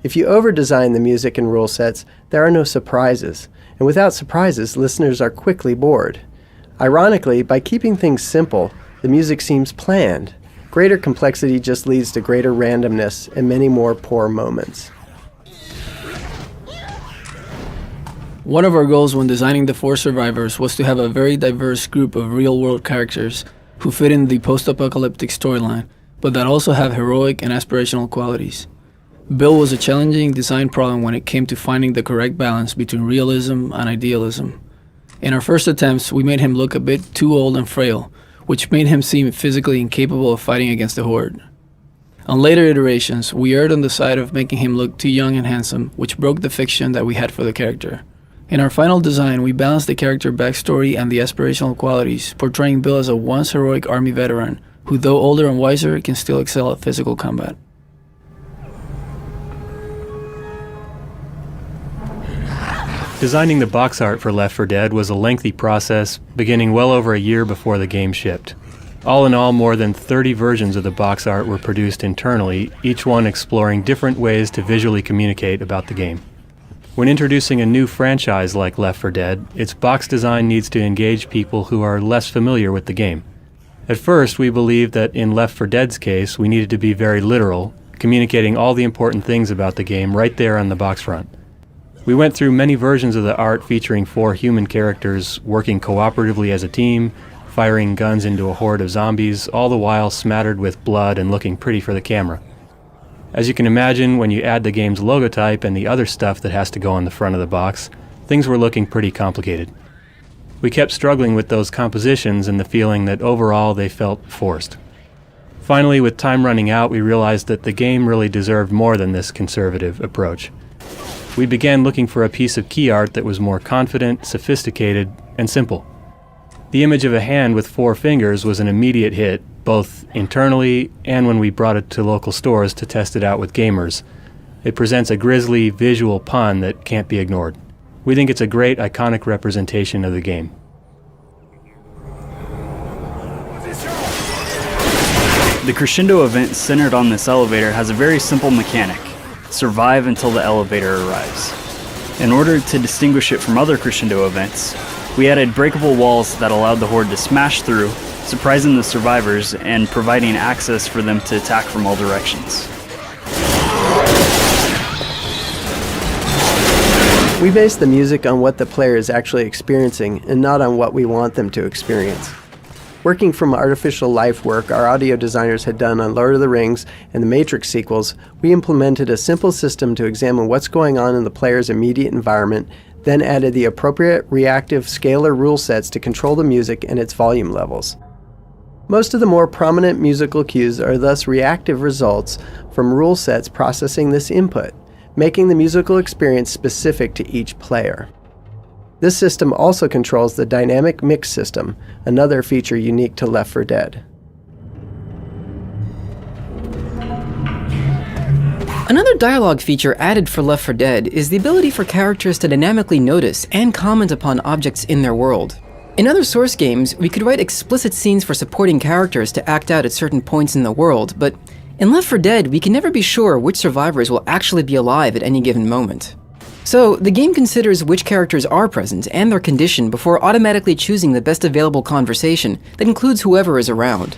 If you over-design the music and rule sets, there are no surprises, and without surprises, listeners are quickly bored. Ironically, by keeping things simple, the music seems planned. Greater complexity just leads to greater randomness and many more poor moments. One of our goals when designing the 4 survivors was to have a very diverse group of real-world characters who fit in the post-apocalyptic storyline, but that also have heroic and aspirational qualities. Bill was a challenging design problem when it came to finding the correct balance between realism and idealism. In our first attempts, we made him look a bit too old and frail, which made him seem physically incapable of fighting against the Horde. On later iterations, we erred on the side of making him look too young and handsome, which broke the fiction that we had for the character. In our final design, we balanced the character backstory and the aspirational qualities, portraying Bill as a once heroic army veteran, who though older and wiser, can still excel at physical combat. Designing the box art for Left 4 Dead was a lengthy process, beginning well over a year before the game shipped. All in all, more than 30 versions of the box art were produced internally, each one exploring different ways to visually communicate about the game. When introducing a new franchise like Left 4 Dead, its box design needs to engage people who are less familiar with the game. At first, we believed that in Left 4 Dead's case, we needed to be very literal, communicating all the important things about the game right there on the box front. We went through many versions of the art featuring 4 human characters working cooperatively as a team, firing guns into a horde of zombies, all the while smattered with blood and looking pretty for the camera. As you can imagine, when you add the game's logotype and the other stuff that has to go on the front of the box, things were looking pretty complicated. We kept struggling with those compositions and the feeling that overall they felt forced. Finally, with time running out, we realized that the game really deserved more than this conservative approach. We began looking for a piece of key art that was more confident, sophisticated, and simple. The image of a hand with 4 fingers was an immediate hit, both internally and when we brought it to local stores to test it out with gamers. It presents a grisly visual pun that can't be ignored. We think it's a great, iconic representation of the game. The Crescendo event centered on this elevator has a very simple mechanic: survive until the elevator arrives. In order to distinguish it from other Crescendo events, we added breakable walls that allowed the Horde to smash through, surprising the survivors and providing access for them to attack from all directions. We base the music on what the player is actually experiencing and not on what we want them to experience. Working from artificial life work our audio designers had done on Lord of the Rings and the Matrix sequels, we implemented a simple system to examine what's going on in the player's immediate environment, then added the appropriate reactive scalar rule sets to control the music and its volume levels. Most of the more prominent musical cues are thus reactive results from rule sets processing this input, making the musical experience specific to each player. This system also controls the dynamic mix system, another feature unique to Left 4 Dead. Another dialogue feature added for Left 4 Dead is the ability for characters to dynamically notice and comment upon objects in their world. In other Source games, we could write explicit scenes for supporting characters to act out at certain points in the world, but in Left 4 Dead, we can never be sure which survivors will actually be alive at any given moment. So, the game considers which characters are present and their condition before automatically choosing the best available conversation that includes whoever is around.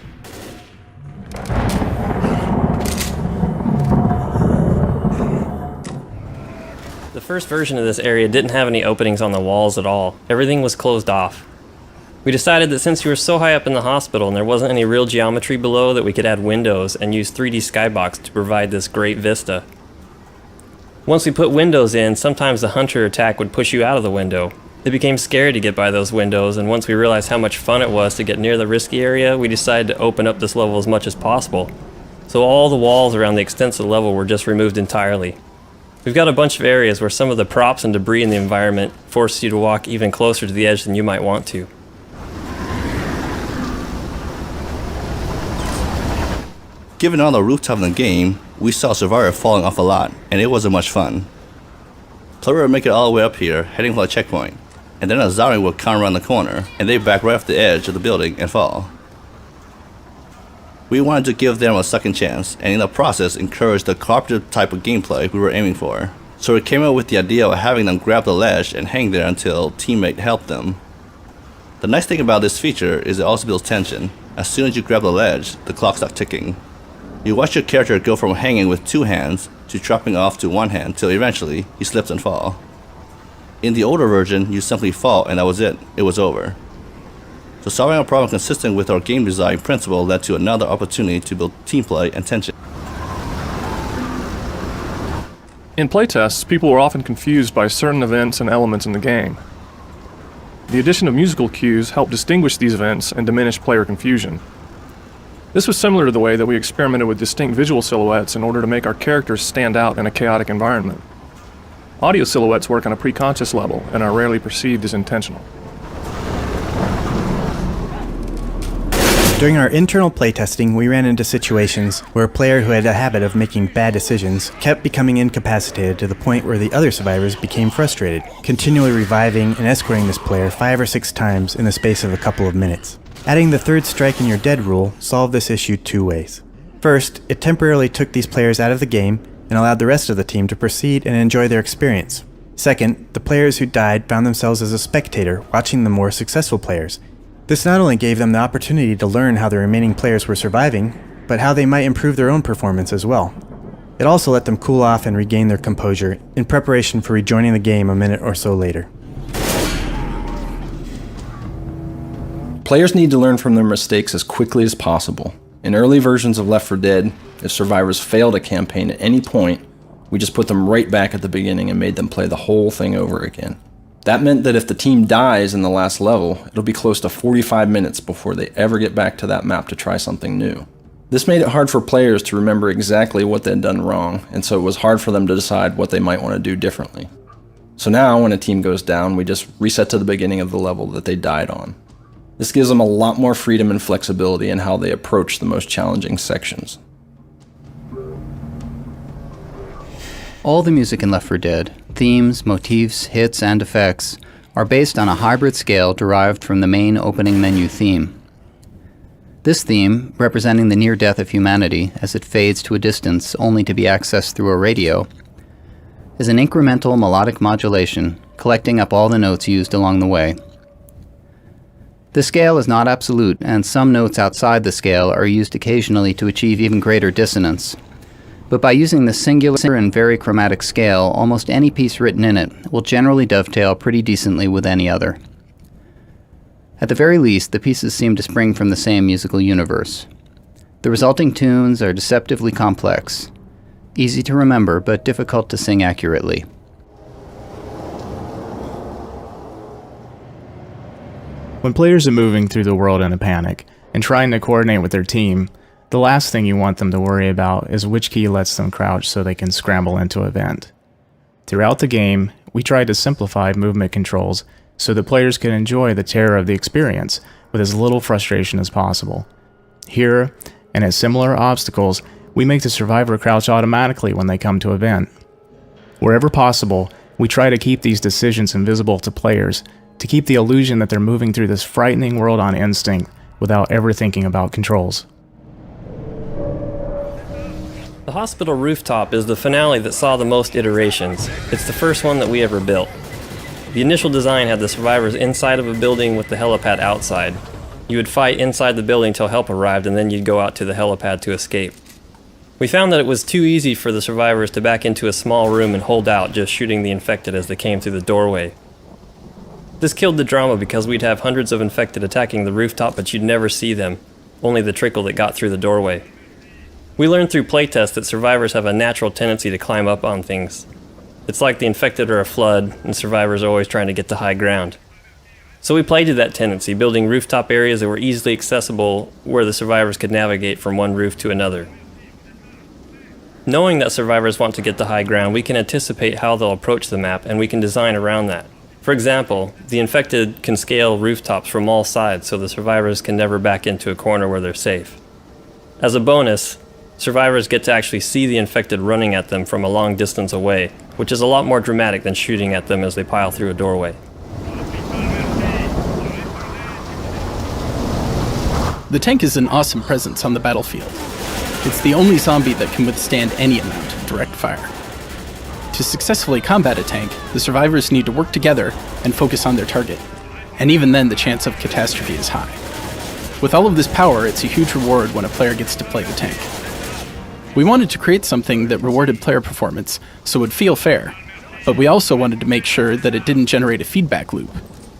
The first version of this area didn't have any openings on the walls at all. Everything was closed off. We decided that since we were so high up in the hospital and there wasn't any real geometry below, that we could add windows and use 3D skybox to provide this great vista. Once we put windows in, sometimes the hunter attack would push you out of the window. It became scary to get by those windows, and once we realized how much fun it was to get near the risky area, we decided to open up this level as much as possible. So all the walls around the extensive level were just removed entirely. We've got a bunch of areas where some of the props and debris in the environment force you to walk even closer to the edge than you might want to. Given all the rooftop in the game, we saw a survivor falling off a lot, and it wasn't much fun. Player would make it all the way up here, heading for a checkpoint, and then a zombie would come around the corner, and they'd back right off the edge of the building and fall. We wanted to give them a second chance, and in the process encourage the cooperative type of gameplay we were aiming for. So we came up with the idea of having them grab the ledge and hang there until a teammate helped them. The nice thing about this feature is it also builds tension. As soon as you grab the ledge, the clock starts ticking. You watch your character go from hanging with 2 hands to dropping off to 1 hand till eventually he slips and falls. In the older version, you simply fall and that was it. It was over. So solving a problem consistent with our game design principle led to another opportunity to build team play and tension. In playtests, people were often confused by certain events and elements in the game. The addition of musical cues helped distinguish these events and diminish player confusion. This was similar to the way that we experimented with distinct visual silhouettes in order to make our characters stand out in a chaotic environment. Audio silhouettes work on a preconscious level and are rarely perceived as intentional. During our internal playtesting, we ran into situations where a player who had a habit of making bad decisions kept becoming incapacitated to the point where the other survivors became frustrated, continually reviving and escorting this player 5 or 6 times in the space of a couple of minutes. Adding the 3rd strike and you're dead rule solved this issue 2 ways. First, it temporarily took these players out of the game and allowed the rest of the team to proceed and enjoy their experience. Second, the players who died found themselves as a spectator watching the more successful players. This not only gave them the opportunity to learn how the remaining players were surviving, but how they might improve their own performance as well. It also let them cool off and regain their composure in preparation for rejoining the game a minute or so later. Players need to learn from their mistakes as quickly as possible, In early versions of Left 4 Dead, if survivors failed a campaign at any point, we just put them right back at the beginning and made them play the whole thing over again. That meant that if the team dies in the last level, it'll be close to 45 minutes before they ever get back to that map to try something new. This made it hard for players to remember exactly what they'd done wrong, and so it was hard for them to decide what they might want to do differently. So now, when a team goes down, we just reset to the beginning of the level that they died on. This gives them a lot more freedom and flexibility in how they approach the most challenging sections. All the music in Left 4 Dead, themes, motifs, hits, and effects, are based on a hybrid scale derived from the main opening menu theme. This theme, representing the near death of humanity as it fades to a distance only to be accessed through a radio, is an incremental melodic modulation collecting up all the notes used along the way. The scale is not absolute, and some notes outside the scale are used occasionally to achieve even greater dissonance. But by using the singular and very chromatic scale, almost any piece written in it will generally dovetail pretty decently with any other. At the very least, the pieces seem to spring from the same musical universe. The resulting tunes are deceptively complex, easy to remember but difficult to sing accurately. When players are moving through the world in a panic and trying to coordinate with their team, the last thing you want them to worry about is which key lets them crouch so they can scramble into a vent. Throughout the game, we tried to simplify movement controls so that players can enjoy the terror of the experience with as little frustration as possible. Here, and at similar obstacles, we make the survivor crouch automatically when they come to a vent. Wherever possible, we try to keep these decisions invisible to players to keep the illusion that they're moving through this frightening world on instinct without ever thinking about controls. The Hospital Rooftop is the finale that saw the most iterations. It's the first one that we ever built. The initial design had the survivors inside of a building with the helipad outside. You would fight inside the building till help arrived, and then you'd go out to the helipad to escape. We found that it was too easy for the survivors to back into a small room and hold out, just shooting the infected as they came through the doorway. This killed the drama because we'd have hundreds of infected attacking the rooftop, but you'd never see them, only the trickle that got through the doorway. We learned through playtests that survivors have a natural tendency to climb up on things. It's like the infected are a flood, and survivors are always trying to get to high ground. So we played to that tendency, building rooftop areas that were easily accessible where the survivors could navigate from one roof to another. Knowing that survivors want to get to high ground, we can anticipate how they'll approach the map, and we can design around that. For example, the infected can scale rooftops from all sides so the survivors can never back into a corner where they're safe. As a bonus, survivors get to actually see the infected running at them from a long distance away, which is a lot more dramatic than shooting at them as they pile through a doorway. The tank is an awesome presence on the battlefield. It's the only zombie that can withstand any amount of direct fire. To successfully combat a tank, the survivors need to work together and focus on their target, and even then the chance of catastrophe is high. With all of this power, it's a huge reward when a player gets to play the tank. We wanted to create something that rewarded player performance so it would feel fair, but we also wanted to make sure that it didn't generate a feedback loop,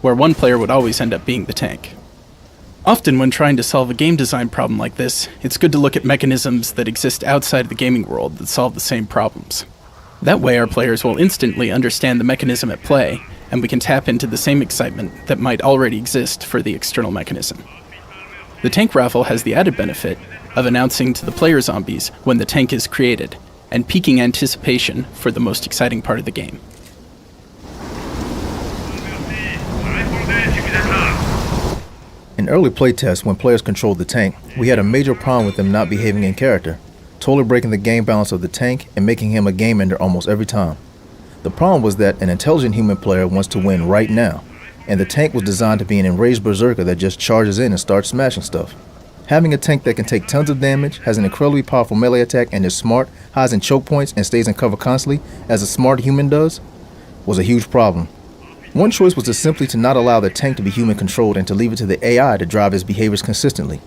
where one player would always end up being the tank. Often when trying to solve a game design problem like this, it's good to look at mechanisms that exist outside the gaming world that solve the same problems. That way our players will instantly understand the mechanism at play, and we can tap into the same excitement that might already exist for the external mechanism. The tank raffle has the added benefit of announcing to the player zombies when the tank is created, and piquing anticipation for the most exciting part of the game. In early playtests, when players controlled the tank, we had a major problem with them not behaving in character, totally breaking the game balance of the tank and making him a game ender almost every time. The problem was that an intelligent human player wants to win right now, and the tank was designed to be an enraged berserker that just charges in and starts smashing stuff. Having a tank that can take tons of damage, has an incredibly powerful melee attack, and is smart, hides in choke points, and stays in cover constantly, as a smart human does, was a huge problem. One choice was simply to not allow the tank to be human controlled and to leave it to the AI to drive its behaviors consistently.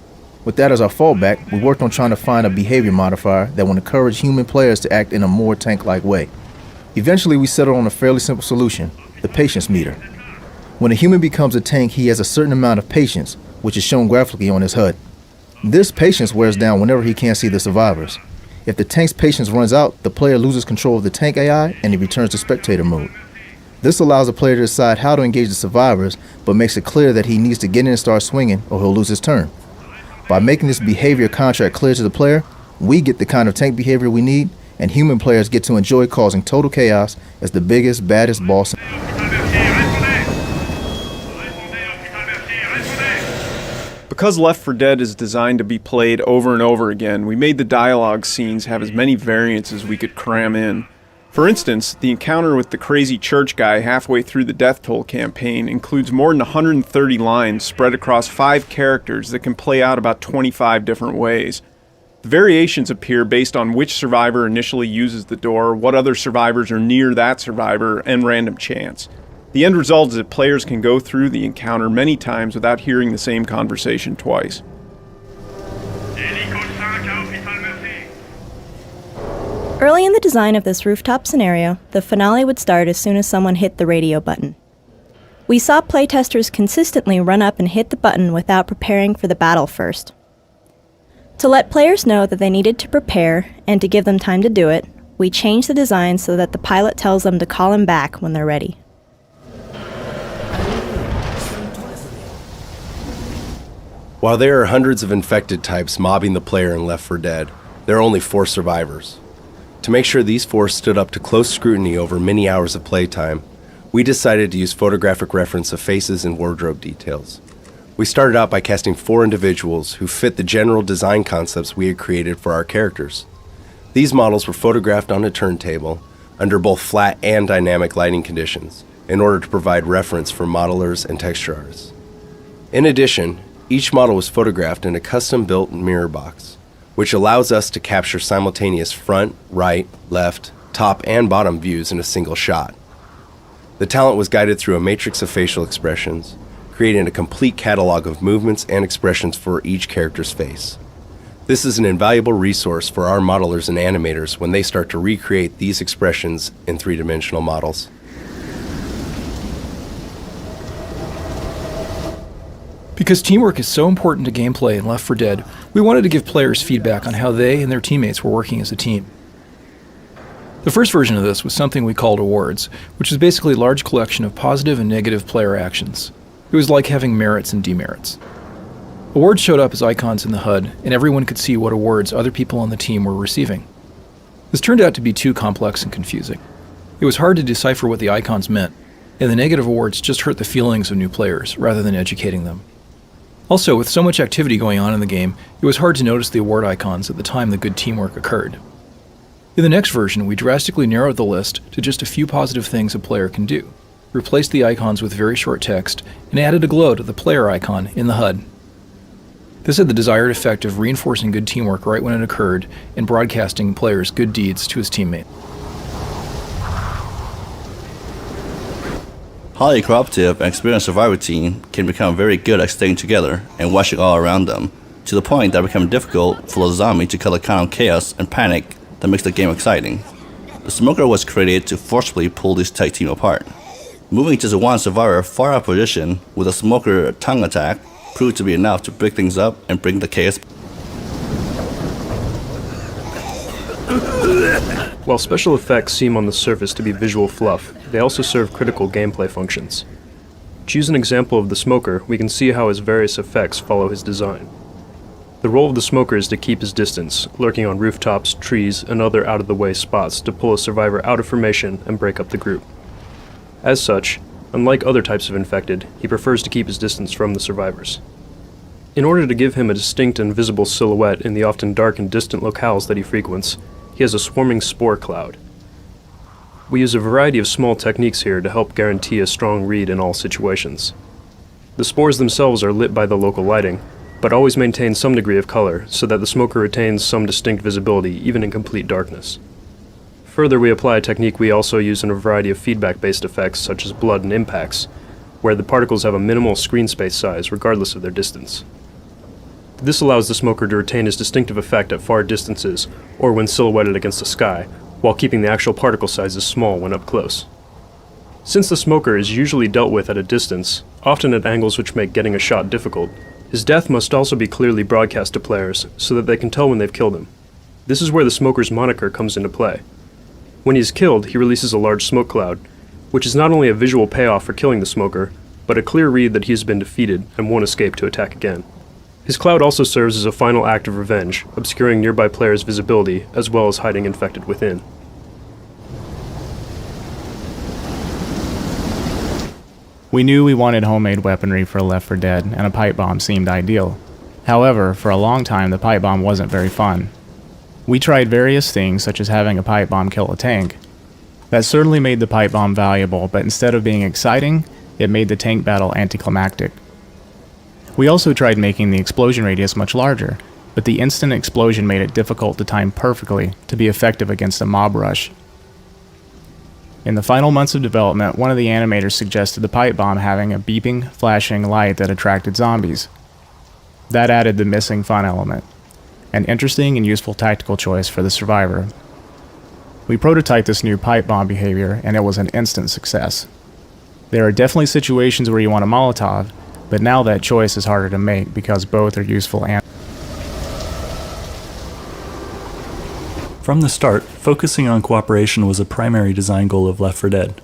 With that as our fallback, we worked on trying to find a behavior modifier that would encourage human players to act in a more tank-like way. Eventually, we settled on a fairly simple solution, the patience meter. When a human becomes a tank, he has a certain amount of patience, which is shown graphically on his HUD. This patience wears down whenever he can't see the survivors. If the tank's patience runs out, the player loses control of the tank AI and he returns to spectator mode. This allows the player to decide how to engage the survivors, but makes it clear that he needs to get in and start swinging or he'll lose his turn. By making this behavior contract clear to the player, we get the kind of tank behavior we need, and human players get to enjoy causing total chaos as the biggest, baddest boss. Because Left 4 Dead is designed to be played over and over again, we made the dialogue scenes have as many variants as we could cram in. For instance, the encounter with the crazy church guy halfway through the Death Toll campaign includes more than 130 lines spread across 5 characters that can play out about 25 different ways. The variations appear based on which survivor initially uses the door, what other survivors are near that survivor, and random chance. The end result is that players can go through the encounter many times without hearing the same conversation twice. Early in the design of this rooftop scenario, the finale would start as soon as someone hit the radio button. We saw playtesters consistently run up and hit the button without preparing for the battle first. To let players know that they needed to prepare and to give them time to do it, we changed the design so that the pilot tells them to call him back when they're ready. While there are hundreds of infected types mobbing the player in Left 4 Dead, there are only 4 survivors. To make sure these 4 stood up to close scrutiny over many hours of playtime, we decided to use photographic reference of faces and wardrobe details. We started out by casting 4 individuals who fit the general design concepts we had created for our characters. These models were photographed on a turntable under both flat and dynamic lighting conditions in order to provide reference for modelers and texture artists. In addition, each model was photographed in a custom-built mirror box, which allows us to capture simultaneous front, right, left, top, and bottom views in a single shot. The talent was guided through a matrix of facial expressions, creating a complete catalog of movements and expressions for each character's face. This is an invaluable resource for our modelers and animators when they start to recreate these expressions in 3-dimensional models. Because teamwork is so important to gameplay in Left 4 Dead, we wanted to give players feedback on how they and their teammates were working as a team. The first version of this was something we called awards, which was basically a large collection of positive and negative player actions. It was like having merits and demerits. Awards showed up as icons in the HUD, and everyone could see what awards other people on the team were receiving. This turned out to be too complex and confusing. It was hard to decipher what the icons meant, and the negative awards just hurt the feelings of new players rather than educating them. Also, with so much activity going on in the game, it was hard to notice the award icons at the time the good teamwork occurred. In the next version, we drastically narrowed the list to just a few positive things a player can do, replaced the icons with very short text, and added a glow to the player icon in the HUD. This had the desired effect of reinforcing good teamwork right when it occurred and broadcasting players' good deeds to his teammate. Highly cooperative and experienced survivor team can become very good at staying together and watching all around them, to the point that it becomes difficult for the zombie to cut the kind of chaos and panic that makes the game exciting. The smoker was created to forcibly pull this tag team apart. Moving just one survivor far out of position with a smoker tongue attack proved to be enough to break things up and bring the chaos. While special effects seem on the surface to be visual fluff, they also serve critical gameplay functions. To use an example of the smoker, we can see how his various effects follow his design. The role of the smoker is to keep his distance, lurking on rooftops, trees, and other out-of-the-way spots to pull a survivor out of formation and break up the group. As such, unlike other types of infected, he prefers to keep his distance from the survivors. In order to give him a distinct and visible silhouette in the often dark and distant locales that he frequents, he has a swarming spore cloud. We use a variety of small techniques here to help guarantee a strong read in all situations. The spores themselves are lit by the local lighting, but always maintain some degree of color so that the smoker retains some distinct visibility even in complete darkness. Further, we apply a technique we also use in a variety of feedback-based effects such as blood and impacts, where the particles have a minimal screen space size regardless of their distance. This allows the smoker to retain his distinctive effect at far distances or when silhouetted against the sky, while keeping the actual particle sizes small when up close. Since the smoker is usually dealt with at a distance, often at angles which make getting a shot difficult, His death must also be clearly broadcast to players so that they can tell when they've killed him. This is where the smoker's moniker comes into play. When he is killed, he releases a large smoke cloud, which is not only a visual payoff for killing the smoker, but a clear read that he has been defeated and won't escape to attack again. His cloud also serves as a final act of revenge, obscuring nearby players' visibility as well as hiding infected within. We knew we wanted homemade weaponry for Left 4 Dead, and a pipe bomb seemed ideal. However, for a long time the pipe bomb wasn't very fun. We tried various things, such as having a pipe bomb kill a tank. That certainly made the pipe bomb valuable, but instead of being exciting, it made the tank battle anticlimactic. We also tried making the explosion radius much larger, but the instant explosion made it difficult to time perfectly to be effective against a mob rush. In the final months of development, one of the animators suggested the pipe bomb having a beeping, flashing light that attracted zombies. That added the missing fun element. An interesting and useful tactical choice for the survivor. We prototyped this new pipe bomb behavior, and it was an instant success. There are definitely situations where you want a Molotov, but now that choice is harder to make because both are useful and... From the start, focusing on cooperation was a primary design goal of Left 4 Dead.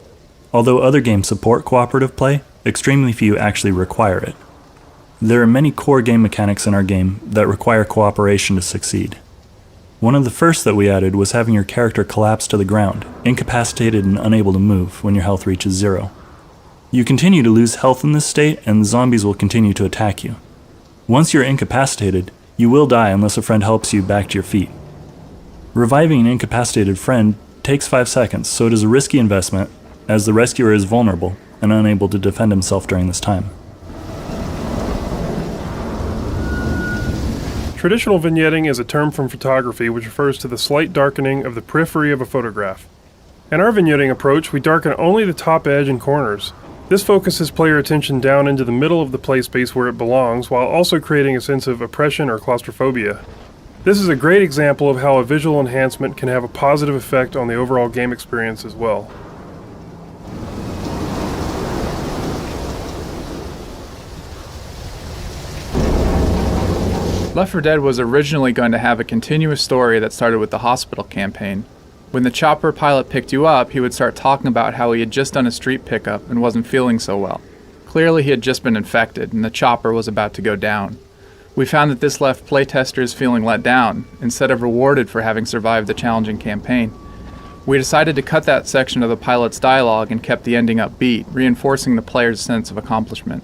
Although other games support cooperative play, extremely few actually require it. There are many core game mechanics in our game that require cooperation to succeed. One of the first that we added was having your character collapse to the ground, incapacitated and unable to move when your health reaches 0. You continue to lose health in this state, and the zombies will continue to attack you. Once you're incapacitated, you will die unless a friend helps you back to your feet. Reviving an incapacitated friend takes 5 seconds, so it is a risky investment, as the rescuer is vulnerable and unable to defend himself during this time. Traditional vignetting is a term from photography which refers to the slight darkening of the periphery of a photograph. In our vignetting approach, we darken only the top edge and corners. This focuses player attention down into the middle of the play space where it belongs, while also creating a sense of oppression or claustrophobia. This is a great example of how a visual enhancement can have a positive effect on the overall game experience as well. Left 4 Dead was originally going to have a continuous story that started with the hospital campaign. When the chopper pilot picked you up, he would start talking about how he had just done a street pickup and wasn't feeling so well. Clearly he had just been infected, and the chopper was about to go down. We found that this left playtesters feeling let down, instead of rewarded for having survived the challenging campaign. We decided to cut that section of the pilot's dialogue and kept the ending upbeat, reinforcing the player's sense of accomplishment.